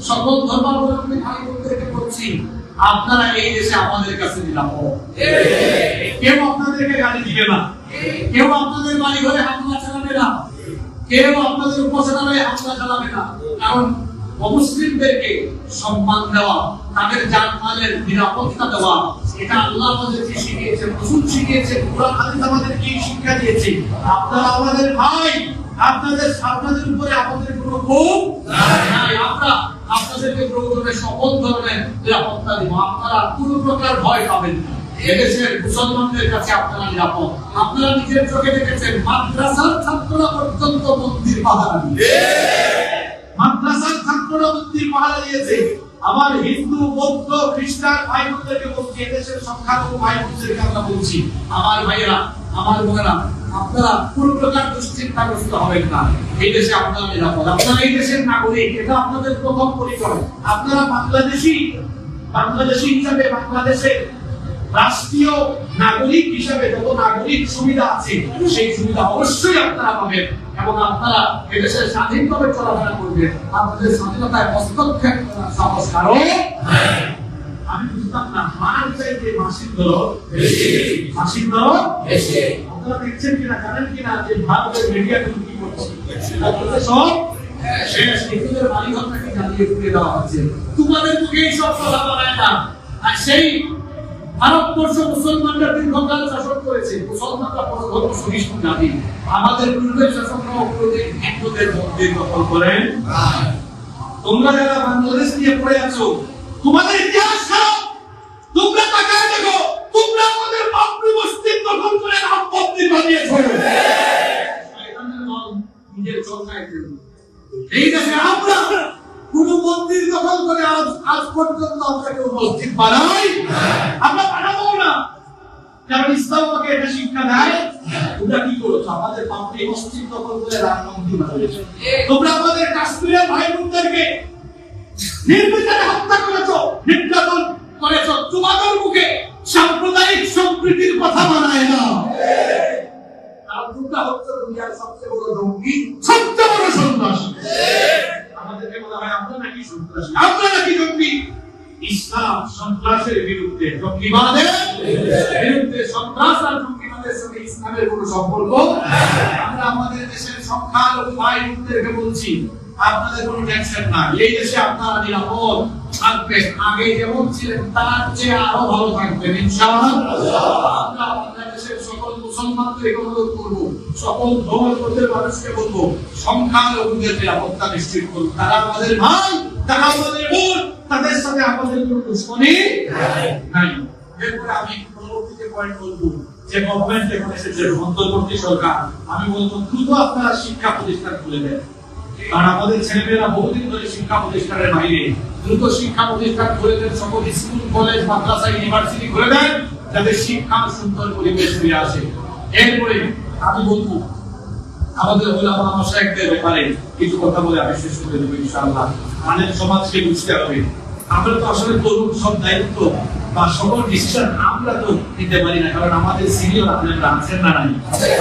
সকল ধর্মাবলম্বী ভাই বোনদেরকে বলছি, আপনারা এই দেশে আমাদের কাছে নিরাপদ। কেউ আপনাদেরকে গালি দিবে না, কেউ আপনাদের বাড়ি ঘরে হামলা চালাবে না, কেউ আপনাদের উপাসনালয়ে হামলা চালাবে না। কারণ অমুসলিমদেরকে সম্মান দেওয়া, তাদের জানমালের নিরাপত্তা দেওয়া, এটা আল্লাহ আমাদেরকে শিখিয়েছেন, রাসূল শিখিয়েছেন, কোরআন হাদিস আমাদেরকে শিক্ষা দিয়েছে। আপনারা আমাদের ভাই, আপনাদের উপরে আমাদের কোনো ক্ষোভ নাই। আমরা আপনাদেরকে প্রয়োজনে সকল ধরনের নিরাপত্তা দিব, আপনারা কোনো প্রকার ভয় পাবেন না। এদেশের মুসলমানদের কাছে আপনারা নিরাপদ। আপনারা নিজের চোখে দেখেছেন মাদ্রাসার ছাত্ররা পর্যন্ত মন্দির পাহারা দিয়েছে, মাদ্রাসার ছাত্ররা মন্দির পাহারা দিয়েছে। আমার হিন্দু, বৌদ্ধ, খ্রিস্টান ভাই বোনদেরকে বলছি, এদেশের সংখ্যালঘু ভাই বোনদেরকে আমরা বলছি, আমার ভাইয়েরা, আমার বোনেরা, আপনারা কোন প্রকার দুশ্চিন্তাগ্রস্ত হবেন না। এই দেশে আপনারা নিরাপদ, আপনারা এই দেশের নাগরিক, এটা আপনাদের প্রথম পরিচয়। আপনারা বাংলাদেশি হিসাবে, বাংলাদেশের রাষ্ট্রীয় নাগরিক হিসাবে যত নাগরিক সুবিধা আছে সেই সুবিধা অবশ্যই আপনারা পাবেন, এবং আপনারা এদেশে স্বাধীনভাবে চলাফেরা করবেন। আপনাদের স্বাধীনতায় হস্তক্ষেপ করার সাহস কারো নাই। আমি বুঝতাম না মার চাইতে মাসির দরদ বেশি, মাসির দরদ বেশি। আপনারা দেখছেন কিনা, জানেন কিনা যে ভারতের মিডিয়াগুলো কি করছে? সেটা বলতে সব শেষ, এগুলোর মালিকানাকে জ্বালিয়ে পুড়িয়ে দেওয়া হচ্ছে। তোমাদের মুখে এই সব কথা বলায় না। আর সেই ভারতবর্ষ মুসলমানরা দীর্ঘকাল শাসন করেছে, মুসলমানরা ধর্ম সহিষ্ণু জাতি। আমাদের পূর্বের শাসকরাও কোনোদিন হিন্দুদের মন্দির দখল করেন। তোমরা যারা বাংলাদেশ নিয়ে পড়ে আছো, তোমাদের ইতিহাস খারাপ, তোমরা তাকায় দেখো, তোমরা আমাদের বাবরি মসজিদ দখল করে রাম মন্দির বানিয়েছো। শয়তানের দল নিজের চরকায় ফেলল। এই দেশে আমরা কোন মন্দির দখল করে আজ পর্যন্ত আমরা কেউ মসজিদ বানাই, আমরা বানাবো না। কারণ ইসলাম আমাকে এটা শিক্ষা দেয়। তোমরা কি করেছো? আমাদের বাবরি মসজিদ দখল করে রাম মন্দির বানিয়েছো। তোমরা আমাদের কাশ্মীরের ভাই বোনদেরকে নির্বিচারে হত্যা করেছো, নির্যাতন করেছো। তোমাদের মুখে সাম্প্রদায়িক সম্প্রীতির কথা মানায় না। আর তোমরা হচ্ছে দুনিয়ার সবচেয়ে বড় জঙ্গি, সবচেয়ে বড় সন্ত্রাসী। আমাদেরকে বলা হয় আমরা নাকি সন্ত্রাসী, আমরা নাকি জঙ্গি। ইসলাম সন্ত্রাসের বিরুদ্ধে, জঙ্গিবাদের বিরুদ্ধে। সন্ত্রাস আর জঙ্গিবাদের সঙ্গে ইসলামের কোনো সম্পর্ক। আমরা আমাদের দেশের সংখ্যালঘু ভাই বোনদেরকে বলছি, আপনাদের কোনো টেনশন নাই, এই দেশে আপনারা নিরাপদ থাকবেন। আগে যেমন ছিলেন তার চেয়ে আরো ভালো থাকবেন ইনশাআল্লাহ। আমরা বাংলাদেশের সকল মুসলমানদেরকে অনুরোধ করবো, সকল ধর্মের মানুষকে বলবো, সংখ্যালঘুদের নিরাপত্তা নিশ্চিত করুন। তারা আমাদের ভাই, তারা আমাদের বোন, তাদের সাথে আমাদের কোনো দুশ্মনী নাই। এরপরে আমি পরবর্তীতে পয়েন্ট বলবো যে গভর্নমেন্ট এখন এসেছে, অন্তর্বর্তী সরকার, আমি বলবো দ্রুত আপনারা শিক্ষা প্রতিষ্ঠান খুলে দেন। কারণ আমাদের ছেলেমেয়েরা বহুদিন ধরে শিক্ষা প্রতিষ্ঠানের বাইরে, দ্রুত শিক্ষা প্রতিষ্ঠান খুলে দেন। সকল স্কুল, কলেজ, মাদ্রাসা, ইউনিভার্সিটি খুলে দেন, যাতে শিক্ষা সুন্দর পরিবেশ ফিরে আসে। এরপরে আমি বলবো আমাদের ওলামা মাশায়েখদের ব্যাপারে কিছু কথা বলে আমি শেষ করে দেবো ইনশাআল্লাহ। মানে সমাজকে বুঝতে হবে, আমরা তো আসলে তরুণ, সব দায়িত্ব বা সকল ডিসিশন আমরা তো নিতে পারি না, কারণ আমাদের সিনিয়র আপনারা আছেন না নাই।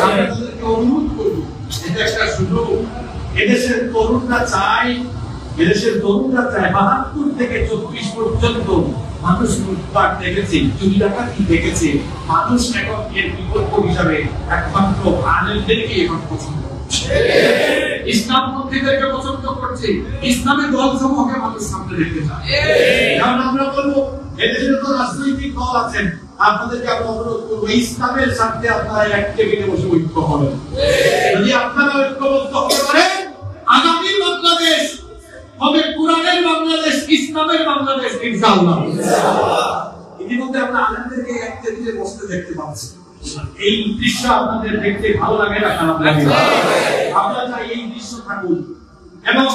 আমরা তাদেরকে অনুরোধ করবো, এটা একটা সুযোগ। এদেশের তরুণরা চায়, ৭২ থেকে ২৪ পর্যন্ত মানুষ লুটপাট দেখেছে, চুরি ডাকাতি দেখেছে। মানুষ এখন এর বিকল্প হিসাবে একমাত্র আলেমদেরকে এখন পছন্দ করছে, ইসলামপন্থীদেরকে পছন্দ করছে, ইসলামের দলসমূহকে মানুষ সামনে রেখে যায়। কারণ আমরা বলবো এদেশে তো রাজনৈতিক দল আছেন, আপনাদেরকে আমরা অনুরোধ করবো ইসলামের সাথে আপনারা এক টেবিলে বসে ঐক্য হবেন। যদি আপনারা ঐক্যবদ্ধ হতে পারেন, আগামী বাংলাদেশ হবে কোরআনের বাংলাদেশ, ইসলামের বাংলাদেশ ইনশাআল্লাহ। ইতিমধ্যে আমরা আলেমদেরকে এক টেবিলে বসতে দেখতে পাচ্ছি। এই দৃশ্য আপনাদের দেখতে ভালো লাগে না খারাপ লাগে? আমরা চাই এই দৃশ্য থাকুক, এবং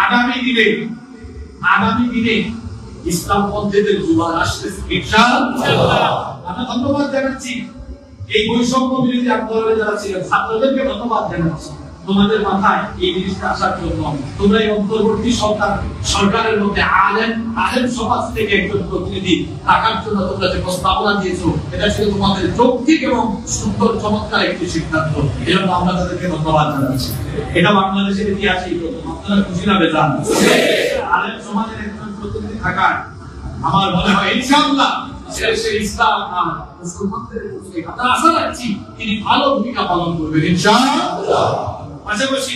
আগামী দিনে ইসলাম পন্থীদের জোয়ার আসতেছে ইনশাআল্লাহ। আমরা ধন্যবাদ জানাচ্ছি এই বৈষম্য বিরোধী আন্দোলনে যারা ছিলেন, ছাত্রদেরকে ধন্যবাদ জানাচ্ছি, তোমাদের মাথায় এই জিনিসটা আসার জন্য তোমরা এই অন্তর্বর্তী সরকারের মধ্যে আলেম সমাজ থেকে একজন প্রতিনিধি রাখার জন্য তোমরা যে প্রস্তাবনা দিয়েছো, এটা ছিল তোমাদের যৌক্তিক এবং সুন্দর চমৎকার একটি সিদ্ধান্ত। এই জন্য আমরা তাদেরকে ধন্যবাদ জানাচ্ছি। এটা বাংলাদেশের ইতিহাসে প্রথম। আপনারা খুশি না বেজান? আলেম সমাজের একজন প্রতিনিধি থাকার আমার মনে হয় ইনশাআল্লাহ ইসলাম আর মুসলমানদের আমরা আশা রাখছি তিনি ভালো ভূমিকা পালন করবেন ইনশাআল্লাহ। পাশাপাশি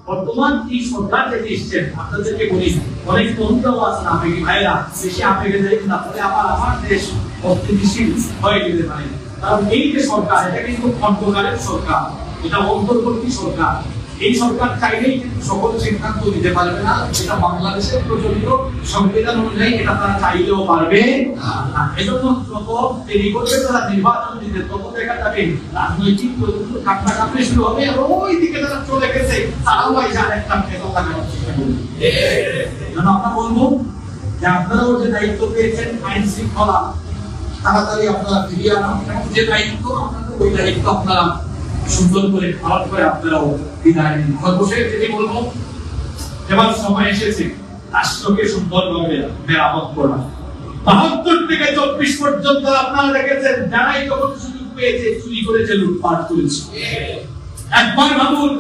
বর্তমান এই সরকার থেকে এসছেন, আপনাদেরকে বলি অনেক তরুণরাও আছেন আবেগী ভাইরা, বেশি আবেগে যাই না, পরে আমার দেশ অস্থিতিশীল হয়ে যেতে পারে। কারণ এই যে সরকার, এটা কিন্তু অন্ধকারের সরকার, এটা অন্তর্বর্তী সরকার। এই সরকার চাইলেই কিন্তু সকল সিদ্ধান্ত নিতে পারবে না, যেটা বাংলাদেশের প্রচলিত সংবিধান অনুযায়ী এটা তারা চাইলেও পারবে না। এজন্য যত দেরি করবে তারা নির্বাচন দিতে, তত দেখা যাবে রাজনৈতিক কাটাকাটি শুরু হবে, আর ওই দিকে তারা চলে গেছে, তারাও এসে আরেকটা ফেতনা লাগানোর চেষ্টা করবে। এজন্য আমরা বলবো যে আপনারাও যে দায়িত্ব পেয়েছেন আইন শৃঙ্খলা তাড়াতাড়ি আপনারা ফিরিয়ে আনুন, যে দায়িত্ব আপনাদের ওই দায়িত্ব আপনারা সুন্দর করে পালন করে আপনারাও বিদায় নিন। সর্বশেষ যেটি বলবো, এবার সময় এসেছে রাষ্ট্রকে সুন্দরভাবে মেরামত করা। ৭২ থেকে ২৪ পর্যন্ত আপনারা দেখেছেন যারাই যখন সুযোগ পেয়েছে চুরি করেছে, লুটপাট করেছে। একবার ভাবুন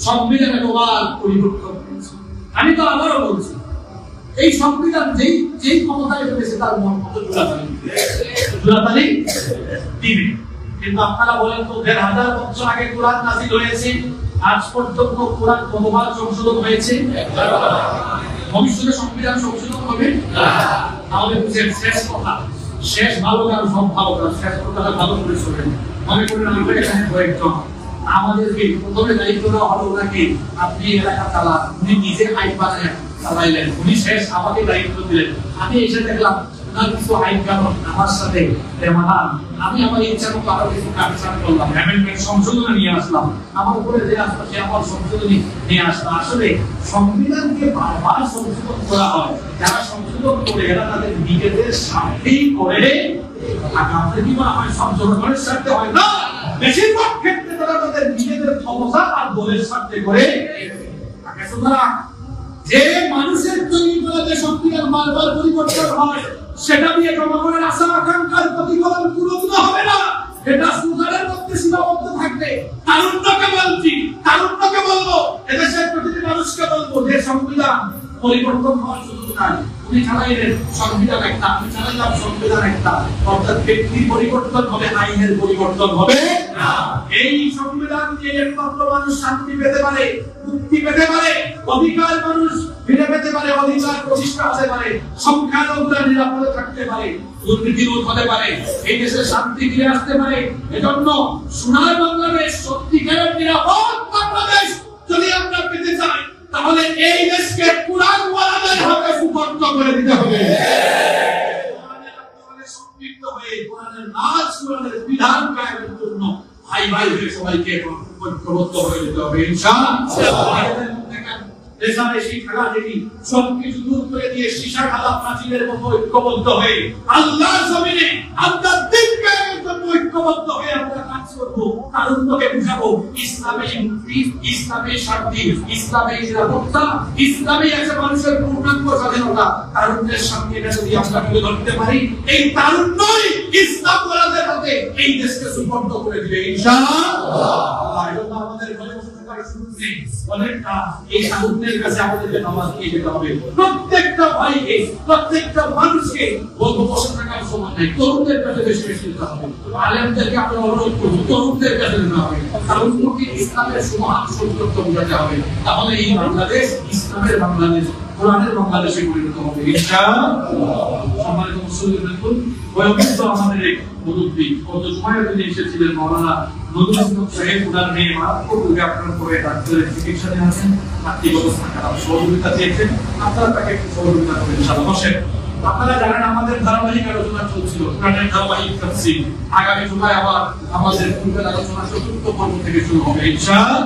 সংবিধানে কতবার পরিবর্তন হয়েছে। আমি তো আবারও বলছি, এই সংবিধান যেই ক্ষমতায় রয়েছে তার মন মতো জোড়াতালি দিবে। কিন্তু আপনারা বলেন তো ১৫০০ বছর আগে কোরআন নাযিল হয়েছে, আজ পর্যন্ত কোরআন কতবার সংশোধন হয়েছে? ভবিষ্যতে সংবিধান সংশোধন হবে না। তাহলে বুঝেন শেষ কথা, শেষ ভালো কাজ সব ভালো কাজ, শেষ কথাটা ভালো করে শুনবেন। মনে করেন আমরা এখানে কয়েকজন, আমাদেরকে প্রথমে দায়িত্ব দেওয়া হলো ওনাকে, আপনি এলাকা চালান, উনি নিজে আইন বানায় চালাইলেন, উনি শেষ আমাকে দায়িত্ব দিলেন। আমি এসে দেখলাম কিছু আইন কানুন আমার সাথে আমি আমার ইচ্ছা মতো আরো কিছু কাটছাট করলাম, অ্যামেন্ডমেন্ট সংশোধন নিয়ে আসলাম, আমার উপরে যে আসলো সে আমার সংশোধনী নিয়ে আসলো। আসলে সংবিধানকে বারবার সংশোধন করা হয়, যারা সংশোধন করে এরা তাদের নিজেদের স্বার্থেই করে। আপনাদের কি মনে হয় সব জনগণের স্বার্থে হয় না? বেশিরভাগ ক্ষেত্রে তারা তাদের নিজেদের ক্ষমতা আর দলের স্বার্থে করে। সুতরাং যে মানুষের তৈরি করা যে সংবিধান বারবার পরিবর্তন হয়, সেটা দিয়ে জনগণের আশা আকাঙ্ক্ষার প্রতিফলন পূরণ হবে না। এটা সুধারের মধ্যে সীমাবদ্ধ থাকবে। তারুণ্যকে বলবো, এদেশের প্রতিটি মানুষকে বলবো যে সংবিধান পরিবর্তন হওয়ার সুযোগ নাই। উনি চালাইলেন সংবিধান একটা, আমি চালাইলাম সংবিধান একটা, অর্থাৎ ব্যক্তির পরিবর্তন হবে, আইনের পরিবর্তন হবে না। এই সংবিধান দিয়ে একমাত্র মানুষ শান্তি পেতে পারে, মুক্তি পেতে পারে, অধিকার মানুষ ফিরে পেতে পারে, অধিকার প্রতিষ্ঠা হতে পারে, সংখ্যালঘুরা নিরাপদে থাকতে পারে, দুর্নীতি রোধ হতে পারে, এই দেশে শান্তি ফিরে আসতে পারে। এজন্য সোনার বাংলাদেশ, সত্যিকারের নিরাপদ বাংলাদেশ যদি আমরা পেতে চাই, তাহলে এই দেশকে কোরআন ওয়ালাদের হাতে সুপর্দ করে দিতে হবে। কোরআনের সম্পৃক্ত হয়ে কোরআনের রাজ, কোরআনের বিধান কায়েমের জন্য ভাই ভাই হয়ে সবাইকে ঐক্যবদ্ধ হয়ে যেতে হবে ইনশাআল্লাহ। রেশারেশি ঠেলাঠেলি সবকিছু দূর করে দিয়ে সীসা ঢালা প্রাচীরের মতো ঐক্যবদ্ধ হয়ে আল্লাহর জমিনে আল্লাহর দিন কায়েমের জন্য ঐক্যবদ্ধ হয়ে আমরা কাজ করব। তারুণ্যকে বুঝাবো ইসলামী মুক্তি, ইসলামী শান্তি, ইসলামী নিরাপত্তা, ইসলামী একটা মানুষের পূর্ণাঙ্গ স্বাধীনতা। তারুণ্যের সামনে এটা যদি আমরা তুলে ধরতে পারি, এই তারুণ্যই ইসলাম ওয়ালাদের হাতে এই দেশকে সুপর্দ করে দিবে ইনশাআল্লাহ। আমাদের ঘরে বসে থাকার সুযোগ নেই, অনেকটা এই তারুণ্যের কাছে আমাদেরকে নামাজ নিয়ে যেতে হবে। প্রত্যেকটা ভাইকে, প্রত্যেকটা মানুষকে বলবো বসে থাকার সময় নাই, তরুণদের কাছে বেশি বেশি যেতে হবে। আলেমদেরকে আমরা অনুরোধ করবো তরুণদের কাছে যেতে হবে, তারুণ্যকে ইসলামের সুমহান সৌন্দর্য বোঝাতে হবে। তাহলে এই বাংলাদেশ ইসলামের বাংলাদেশ, কোরআনের বাংলাদেশে পরিণত হবে ইনশাআল্লাহ। সম্মানিত মুসলিম বয়োবৃদ্ধ আমাদের এক মুরব্বী গত জুমায় তিনি এসেছিলেন, মাওলানা নজরুল ইসলাম সাহেব, ওনার মেয়ে মারাত্মক আপনার করে ডাক্তারের চিকিৎসা নিয়ে আছেন, আর্থিক অবস্থা খারাপ, সহযোগিতা চেয়েছেন, আপনারা তাকে একটু সহযোগিতা করবেন ইনশাআল্লাহ। বসেন। আপনারা জানেন আমাদের ধারাবাহিক আলোচনা চলছিল, কোরআনের ধারাবাহিক তাফসীর। আগামী জুমায় আবার আমাদের পূর্বের আলোচনা চতুর্থ পর্ব থেকে শুরু হবে ইনশাআল্লাহ।